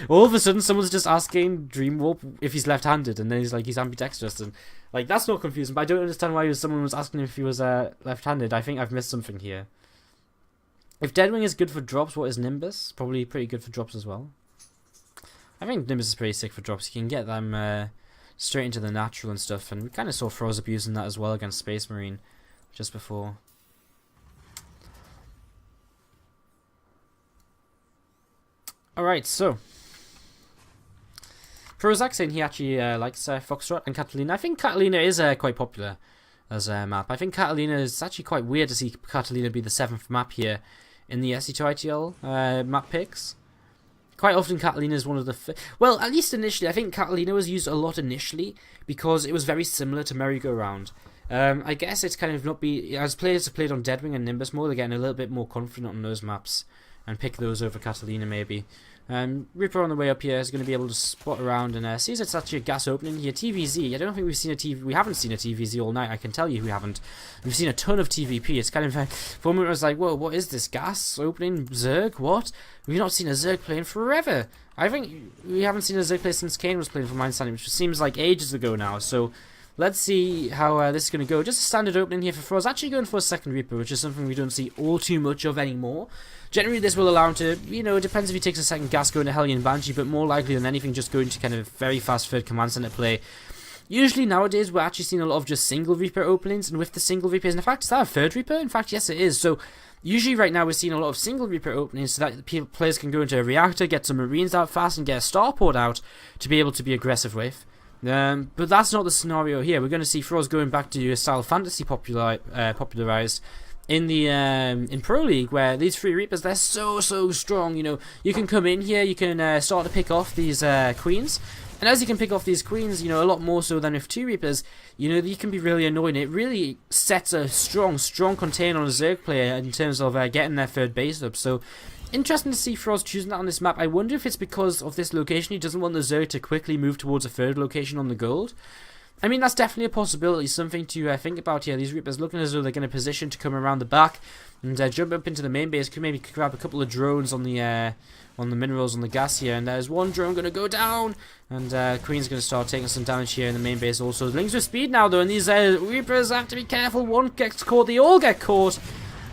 Speaker 1: All of a sudden, someone's just asking Dreamwarp if he's left-handed, and then he's like, he's ambidextrous, and like, that's not confusing. But I don't understand why someone was asking if he was left-handed. I think I've missed something here. If Deadwing is good for drops, what is Nimbus? Probably pretty good for drops as well. I think Nimbus is pretty sick for drops. You can get them straight into the natural and stuff, and we kind of saw Froze abusing that as well against Space Marine just before. Alright, so Prozac saying he actually likes Foxtrot and Catalina. I think Catalina is quite popular as a map. I think Catalina is actually quite weird to see Catalina be the 7th map here in the SC2ITL map picks. Quite often Catalina is one of the... well, at least initially, I think Catalina was used a lot initially because it was very similar to Merry-Go-Round. I guess it's kind of not be... as players have played on Deadwing and Nimbus more, they're getting a little bit more confident on those maps and pick those over Catalina maybe. Reaper on the way up here is going to be able to spot around and sees it's actually a gas opening here. TVZ, I don't think we've seen a TV... we haven't seen a TVZ all night, I can tell you we haven't. We've seen a ton of TVP. It's kind of... for a moment I was like, whoa, what is this? Gas opening? Zerg? What? We've not seen a Zerg playing forever. I think we haven't seen a Zerg play since Kane was playing for my understanding, which seems like ages ago now, so... let's see how this is going to go. Just a standard opening here for Froze. Actually going for a second Reaper, which is something we don't see all too much of anymore. Generally, this will allow him to, you know, it depends if he takes a second gas going to Hellion Banshee, but more likely than anything, just going to kind of very fast third command center play. Usually nowadays, we're actually seeing a lot of just single Reaper openings, and with the single Reapers, in fact, is that a third Reaper? In fact, yes, it is. So, usually right now, we're seeing a lot of single Reaper openings so that the players can go into a reactor, get some Marines out fast, and get a Starport out to be able to be aggressive with. But that's not the scenario here. We're going to see Froze going back to a style fantasy popularized in the in Pro League, where these 3 Reapers, they're so strong. You know, you can come in here, you can start to pick off these queens, and as you can pick off these queens, you know, a lot more so than with 2 Reapers, you know, you can be really annoying. It really sets a strong contain on a Zerg player in terms of getting their third base up. So interesting to see Froze choosing that on this map. I wonder if it's because of this location. He doesn't want the Zerg to quickly move towards a third location on the gold. I mean, that's definitely a possibility, something to think about here. These Reapers looking as though they're going to position to come around the back and jump up into the main base. Could maybe grab a couple of drones on the minerals, on the gas here. And there's one drone going to go down. And Queen's going to start taking some damage here in the main base also. Lings with speed now, though. And these Reapers have to be careful. One gets caught. They all get caught.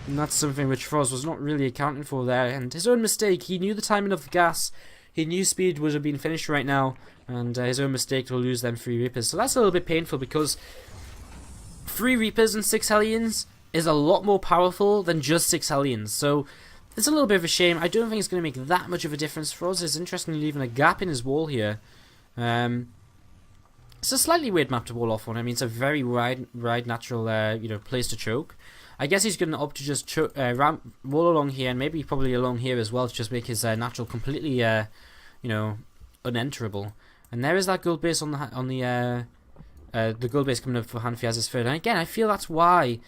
Speaker 1: And that's something which Froze was not really accounting for there. And his own mistake. He knew the timing of the gas. He knew speed would have been finished right now. And his own mistake to lose them 3 Reapers. So that's a little bit painful because 3 Reapers and 6 Hellions is a lot more powerful than just 6 Hellions. So it's a little bit of a shame. I don't think it's going to make that much of a difference. Froze is interestingly leaving a gap in his wall here. It's a slightly weird map to wall off on. I mean, it's a very wide natural you know, place to choke. I guess he's going to opt to just wall along here, and maybe probably along here as well, to just make his natural completely, you know, unenterable. And there is that gold base on the gold base coming up for Hanfi as his third. And again, I feel that's why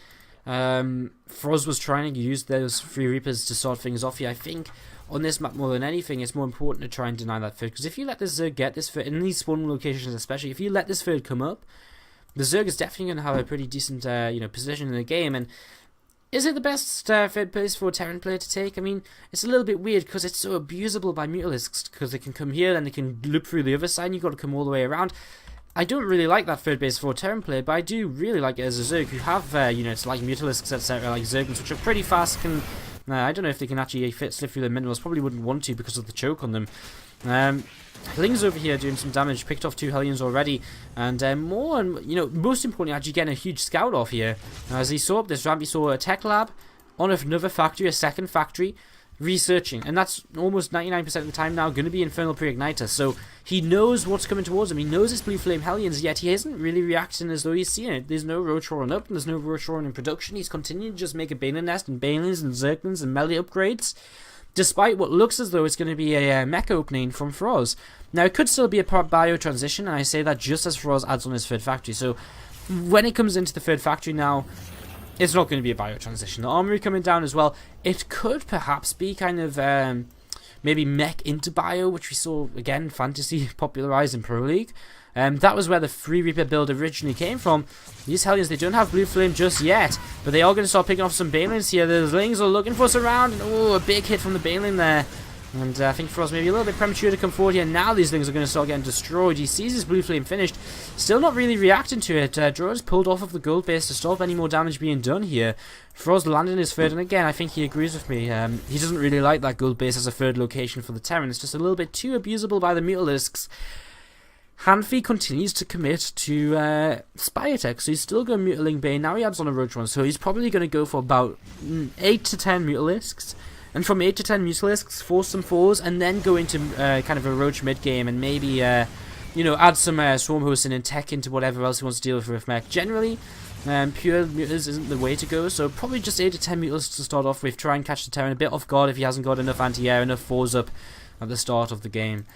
Speaker 1: Froze was trying to use those 3 Reapers to sort things off here. I think on this map more than anything, it's more important to try and deny that third. Because if you let this Zerg get this third, in these spawn locations especially, if you let this third come up, the Zerg is definitely going to have a pretty decent you know, position in the game. And is it the best third place for a Terran player to take? I mean, it's a little bit weird because it's so abusable by Mutalisks, because they can come here and they can loop through the other side and you've got to come all the way around. I don't really like that third base for a Terran player, but I do really like it as a Zerg who have, you know, it's like Mutalisks, etc., like Zergans, which are pretty fast. I don't know if they can actually slip through the minerals. Probably wouldn't want to because of the choke on them. Ling's over here doing some damage, picked off 2 Hellions already, and you know, most importantly, actually getting a huge scout off here. As he saw up this ramp, he saw a tech lab on another factory, a second factory. researching, and that's almost 99% of the time now going to be Infernal Pre-Igniter, so he knows what's coming towards him, he knows it's Blue Flame Hellions, yet he isn't really reacting as though he's seeing it. There's no Roach Roaring up, and there's no Roach Roaring in production. He's continuing to just make a Banelin Nest, and Banelins, and Zerglings, and melee upgrades, despite what looks as though it's going to be a mech opening from Froz. Now, it could still be a bio transition, and I say that just as Froz adds on his third factory, so when it comes into the third factory now, it's not going to be a bio transition. The armory coming down as well, it could perhaps be kind of maybe mech into bio, which we saw again Fantasy popularized in Pro League. That was where the Free Reaper build originally came from. These Hellions, they don't have Blue Flame just yet, but they are going to start picking off some Banelins here. The Zlings are looking for surround, and oh, a big hit from the Banelin there. And I think Frost maybe a little bit premature to come forward here. Now these things are going to start getting destroyed. He sees his Blue Flame finished. Still not really reacting to it. Drone's pulled off of the gold base to stop any more damage being done here. Frost landing his third, and again, I think he agrees with me. He doesn't really like that gold base as a third location for the Terran. It's just a little bit too abusable by the Mutalisks. Hanfi continues to commit to Spy Attack, so he's still going Mutaling Bane. Now he adds on a Roach one, so he's probably going to go for about 8 to 10 Mutalisks. And from 8 to 10 Mutalisks, force some 4s, and then go into kind of a Roach mid-game, and maybe, you know, add some Swarm Hosting and tech into whatever else he wants to deal with mech. Generally, pure Mutas isn't the way to go, so probably just 8 to 10 Mutalisks to start off with. Try and catch the Terran a bit off guard if he hasn't got enough anti-air, enough 4s up at the start of the game.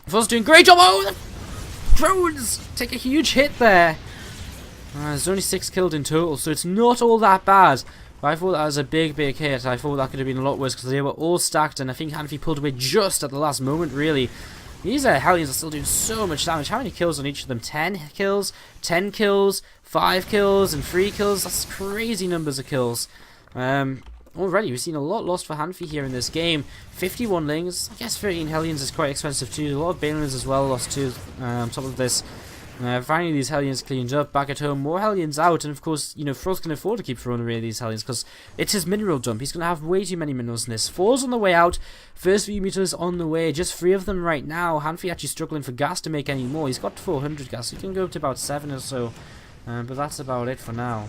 Speaker 1: Frost doing a great job! Oh, the drones take a huge hit there! There's only 6 killed in total, so it's not all that bad. But I thought that was a big hit. I thought that could have been a lot worse because they were all stacked, and I think Hanfi pulled away just at the last moment, really. These Hellions are still doing so much damage. How many kills on each of them? 10 kills, 10 kills, 5 kills, and 3 kills. That's crazy numbers of kills. Already, we've seen a lot lost for Hanfi here in this game. 51 Lings. I guess 13 Hellions is quite expensive too. A lot of Banelins as well lost too on top of this. Finally, these Hellions cleaned up. Back at home, more Hellions out, and of course, you know, Frost can afford to keep throwing away these Hellions because it's his mineral dump. He's going to have way too many minerals in this. 4's on the way out, first few meters on the way, just 3 of them right now. Hanfi actually struggling for gas to make any more. He's got 400 gas, so he can go up to about 7 or so, but that's about it for now.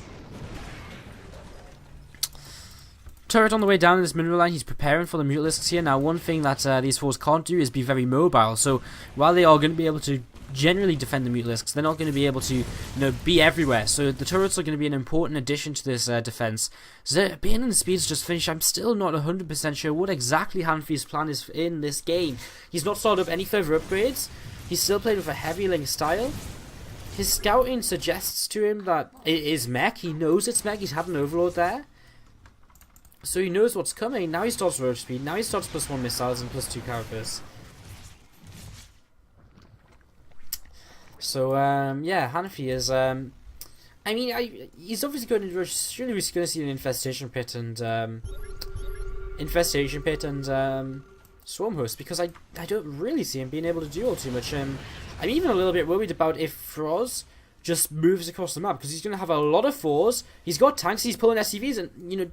Speaker 1: Turret on the way down in this mineral line. He's preparing for the Mutalisks here. Now, one thing that these 4s can't do is be very mobile, so while they are going to be able to generally defend the Mutalisks, they're not going to be able to, you know, be everywhere. So the turrets are going to be an important addition to this defense. So being in the speeds just finished, I'm still not 100% sure what exactly Hanfi's plan is in this game. He's not started up any further upgrades. He's still played with a heavy link style. His scouting suggests to him that it is mech. He knows it's mech. He's had an overload there, so he knows what's coming. Now he starts roach speed. Now he starts +1 missiles and +2 characters. So, yeah, Hanfi is, I mean, he's obviously going to, surely we're going to see an Infestation Pit and Swarm Host, because I don't really see him being able to do all too much. I'm even a little bit worried about if Froz just moves across the map, because he's going to have a lot of 4s. He's got tanks, he's pulling SCVs, and, you know,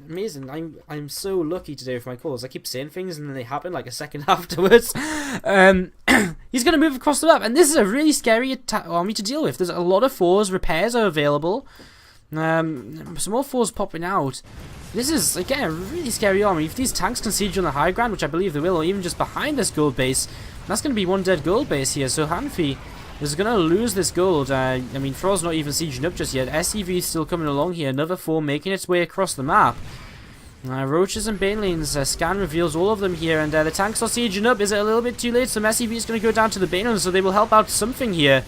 Speaker 1: amazing. I'm so lucky today with my calls. I keep saying things and then they happen like a second afterwards. He's going to move across the map, and this is a really scary army to deal with. There's a lot of 4s, repairs are available. Some more 4s popping out. This is, again, a really scary army. If these tanks can siege on the high ground, which I believe they will, or even just behind this gold base, that's going to be one dead gold base here. So Hanfi is going to lose this gold. I mean, Froz's not even sieging up just yet. SCV is still coming along here. Another 4 making its way across the map. Roaches and Banelins, scan reveals all of them here, and the tanks are sieging up. Is it a little bit too late? Some SCV is going to go down to the Banelins, so they will help out something here.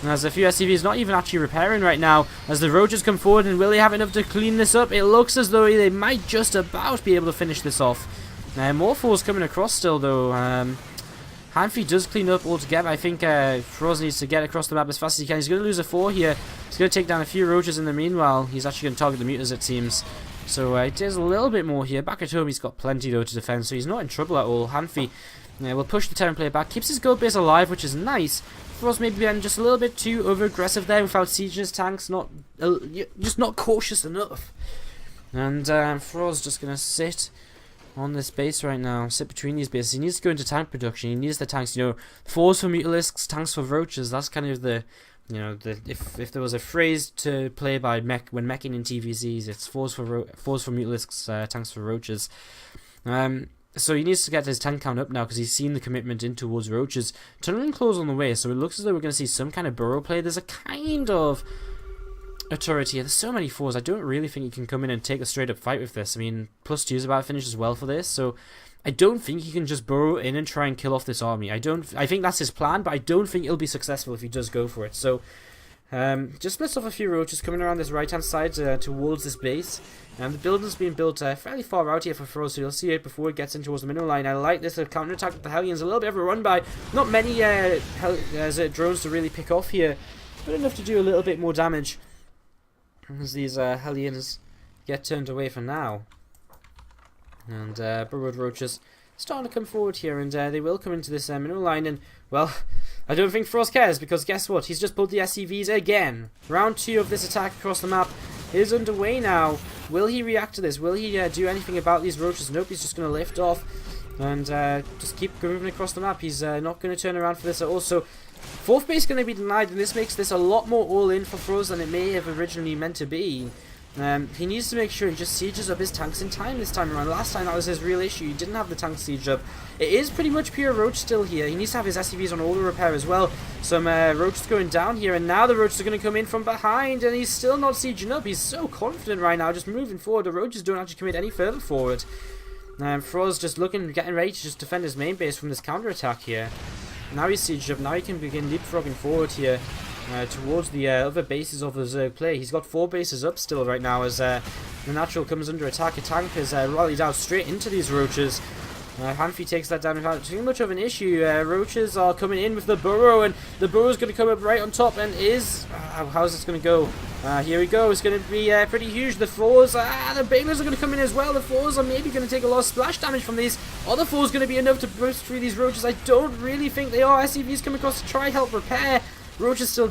Speaker 1: As a few SCVs not even actually repairing right now. As the Roaches come forward, and will they have enough to clean this up? It looks as though they might just about be able to finish this off. More 4s coming across still, though. Hanfi does clean up altogether. I think Froz needs to get across the map as fast as he can. He's going to lose a 4 here. He's going to take down a few Roaches in the meanwhile. He's actually going to target the Mutas, it seems. So it is a little bit more here. Back at home, he's got plenty, though, to defend, so he's not in trouble at all. Hanfi will push the Terran player back. Keeps his gold base alive, which is nice. Froz maybe being just a little bit too over-aggressive there without sieging his tanks. Just not cautious enough. And Froz just going to sit on this base right now, sit between these bases. He needs to go into tank production. He needs the tanks, you know, 4s for Mutalisks, tanks for Roaches. That's kind of the, you know, if there was a phrase to play by when meching in TVZs, it's 4s for Mutalisks, tanks for Roaches. So he needs to get his tank count up now because he's seen the commitment in towards roaches. Tunneling claws on the way, so it looks as though we're going to see some kind of burrow play. There's a kind of a turret here. There's so many fours. I don't really think he can come in and take a straight up fight with this. I mean, +2 is about to finish as well for this, so I don't think he can just burrow in and try and kill off this army. I think that's his plan, but I don't think it'll be successful if he does go for it. So just splits off a few roaches coming around this right hand side towards this base. The building's being built fairly far out here for Froze, so you'll see it before it gets in towards the middle line. I like this counter-attack with the Hellions. A little bit of a run by. Not many drones to really pick off here, but enough to do a little bit more damage as these Hellions get turned away for now. And burrowed roaches starting to come forward here, and they will come into this middle line. And, well, I don't think Frost cares, because guess what? He's just pulled the SCVs again. Round 2 of this attack across the map is underway now. Will he react to this? Will he do anything about these roaches? Nope, he's just going to lift off and just keep moving across the map. He's not going to turn around for this at all. So, 4th base going to be denied, and this makes this a lot more all-in for Froze than it may have originally meant to be. He needs to make sure he just sieges up his tanks in time this time around. Last time that was his real issue. He didn't have the tank siege up. It is pretty much pure roach still here. He needs to have his SCVs on auto repair as well. Some roaches going down here, and now the roaches are going to come in from behind, and he's still not sieging up. He's so confident right now, just moving forward. The roaches don't actually commit any further forward. Froz just getting ready to just defend his main base from this counter attack here. Now he's sieged up. Now he can begin leapfrogging forward here. Towards the other bases of the Zerg play. He's got 4 bases up still right now as the natural comes under attack. A tank is rallied out straight into these roaches. Hanfi takes that down without too much of an issue. Roaches are coming in with the burrow, and the burrow is going to come up right on top, and is... how's this going to go? Here we go. It's going to be pretty huge. The 4s, the Balers are going to come in as well. The 4s are maybe going to take a lot of splash damage from these. Are the 4s going to be enough to burst through these roaches? I don't really think they are. SCVs come across to try help repair. Roach is still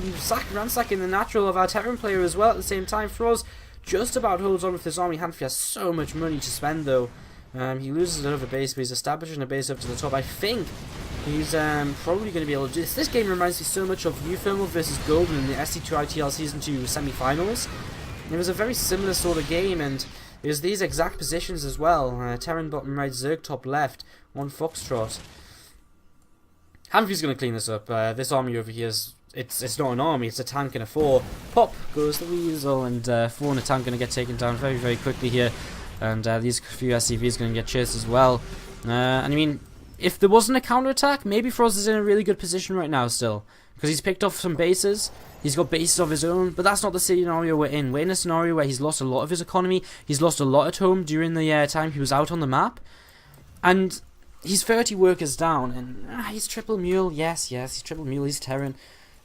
Speaker 1: ransacking the natural of our Terran player as well at the same time. Froz just about holds on with this army. Hanfi has so much money to spend though. He loses another base, but he's establishing a base up to the top. I think he's probably going to be able to do this. This game reminds me so much of Ufilm vs Golden in the SC2ITL Season 2 semi-finals. It was a very similar sort of game, and it was these exact positions as well. Terran bottom right, Zerg top left, 1 Foxtrot. Hanfi's going to clean this up. This army over here is... It's not an army, it's a tank and a 4. Pop goes the weasel, and 4 and a tank going to get taken down very, very quickly here. And these few SCVs going to get chased as well. And I mean, if there wasn't a counter-attack, maybe Frost is in a really good position right now still. Because he's picked off some bases, he's got bases of his own, but that's not the scenario we're in. We're in a scenario where he's lost a lot of his economy, he's lost a lot at home during the time he was out on the map. And he's 30 workers down, and he's triple mule, yes, he's triple mule, he's Terran.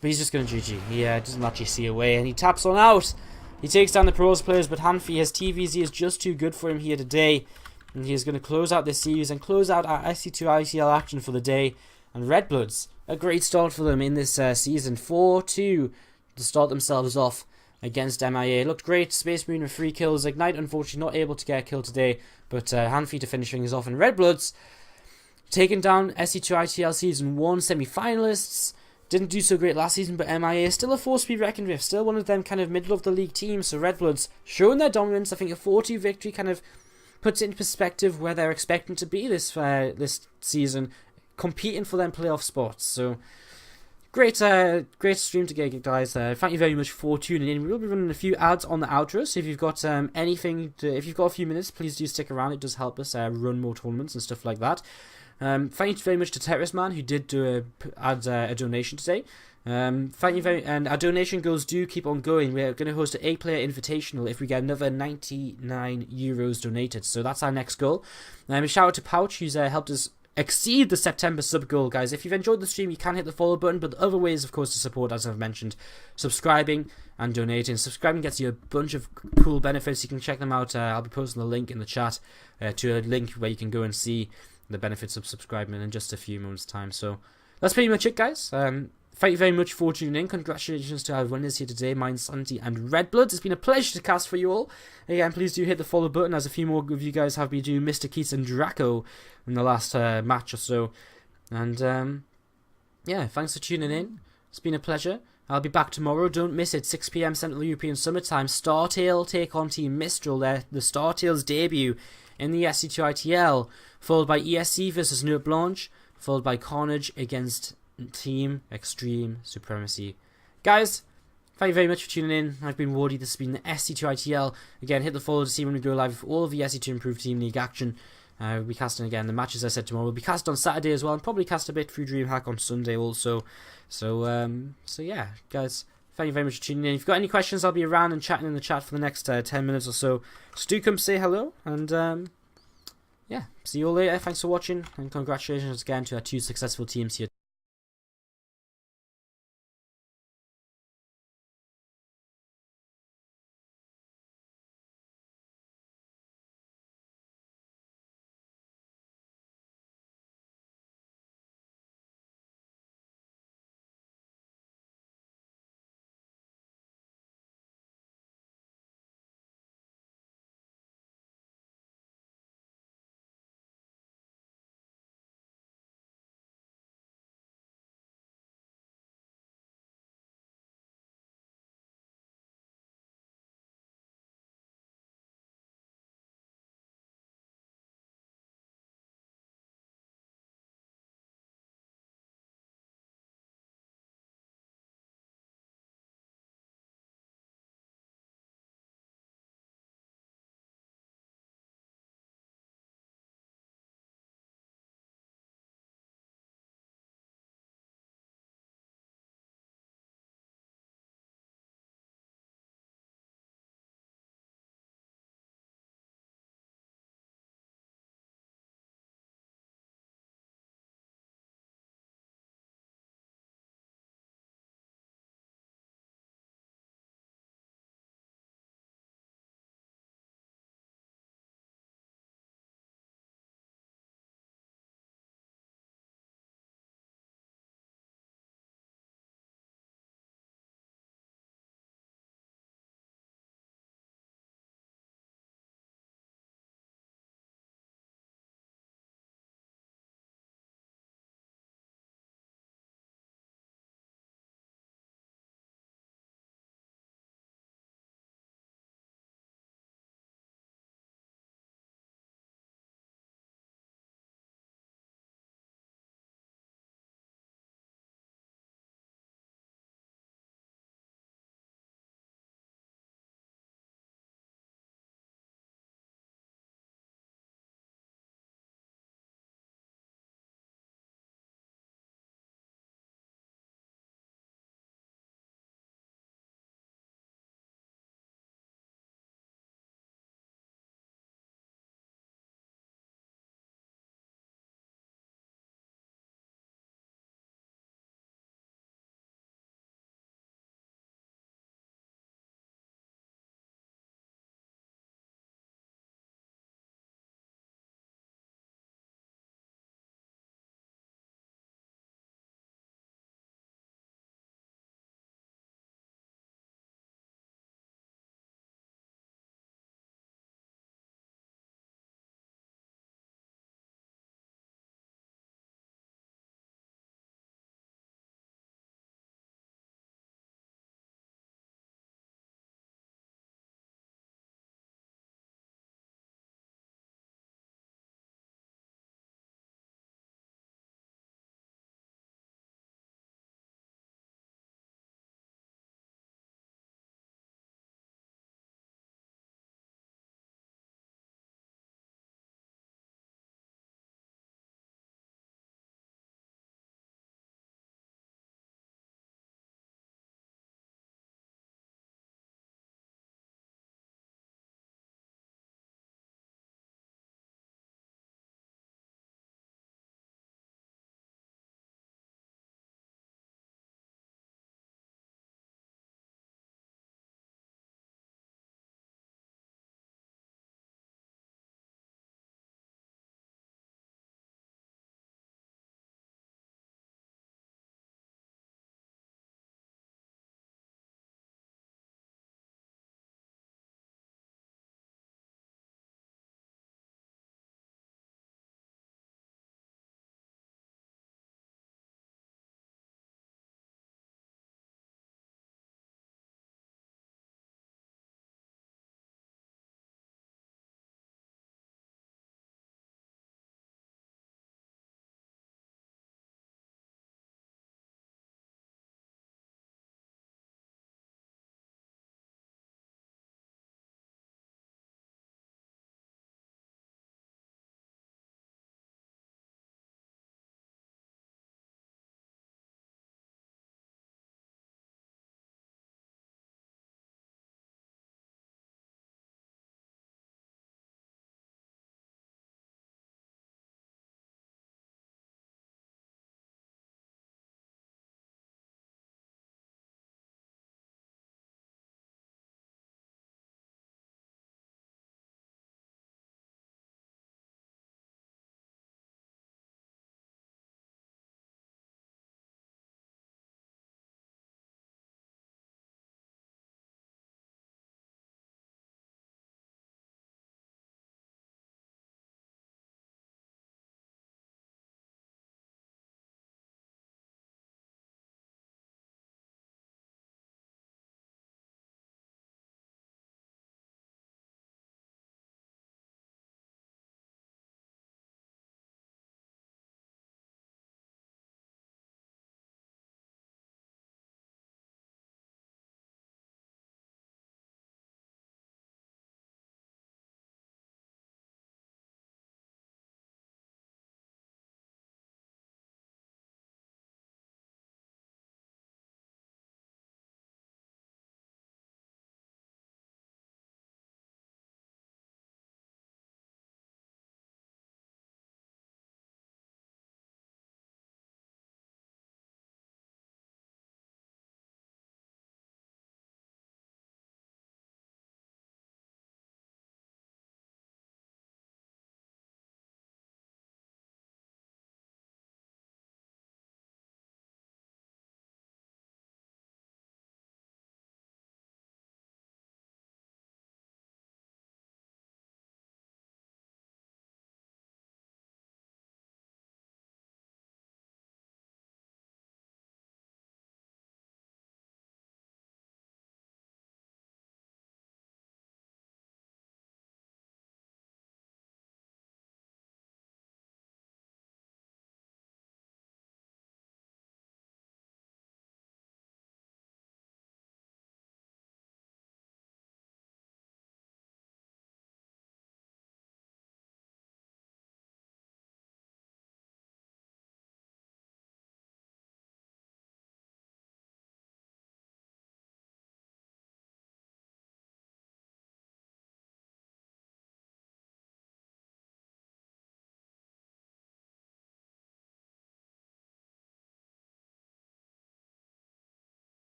Speaker 1: But he's just going to GG. He doesn't actually see a way, and he taps on out. He takes down the pros players, but Hanfi, his TVZ is just too good for him here today. And he is going to close out this series and close out our SC2ITL action for the day. And Redbloods, a great start for them in this season. 4-2 to start themselves off against MiA. Looked great. Space Marine with 3 kills. Ignite, unfortunately, not able to get a kill today. But Hanfi to finish things off. And Redbloods, taking down SC2ITL Season 1 semi-finalists. Didn't do so great last season, but MiA is still a force to be reckoned with. Still one of them kind of middle of the league teams. So Redbloods showing their dominance. I think a 4-2 victory kind of puts it into perspective where they're expecting to be this season, competing for them playoff spots. So great stream today, guys. Thank you very much for tuning in. We will be running a few ads on the outro. So if you've got if you've got a few minutes, please do stick around. It does help us run more tournaments and stuff like that. Thank you very much to Terrace Man, who did add a donation today. Thank you and our donation goals do keep on going. We're going to host an 8-player invitational if we get another €99 donated. So that's our next goal. A shout out to Pouch, who's helped us exceed the September sub goal, guys. If you've enjoyed the stream, you can hit the follow button, but the other ways, of course, to support, as I've mentioned, subscribing and donating. Subscribing gets you a bunch of cool benefits. You can check them out. I'll be posting the link in the chat to a link where you can go and see the benefits of subscribing in just a few moments' time. So that's pretty much it, guys. Thank you very much for tuning in. Congratulations to our winners here today, Mind Sanity and Redbloods. It's been a pleasure to cast for you all. Again, please do hit the follow button, as a few more of you guys have been doing Mr. Keats and Draco in the last match or so. And yeah, thanks for tuning in. It's been a pleasure. I'll be back tomorrow. Don't miss it. 6 PM Central European Summertime. StarTale take on Team Mistral. The StarTale's debut in the SC2ITL, followed by ESC versus Nuit Blanche, followed by Carnage against Team Extreme Supremacy. Guys, thank you very much for tuning in. I've been Wardy, this has been the SC2ITL. Again, hit the follow to see when we go live with all of the SC2 Improved Team League action. We'll be casting again the matches I said tomorrow. We'll be cast on Saturday as well, and probably cast a bit through DreamHack on Sunday also. So yeah, guys, thank you very much for tuning in. If you've got any questions, I'll be around and chatting in the chat for the next 10 minutes or so. So do come say hello, and yeah, see you all later. Thanks for watching, and congratulations again to our 2 successful teams here.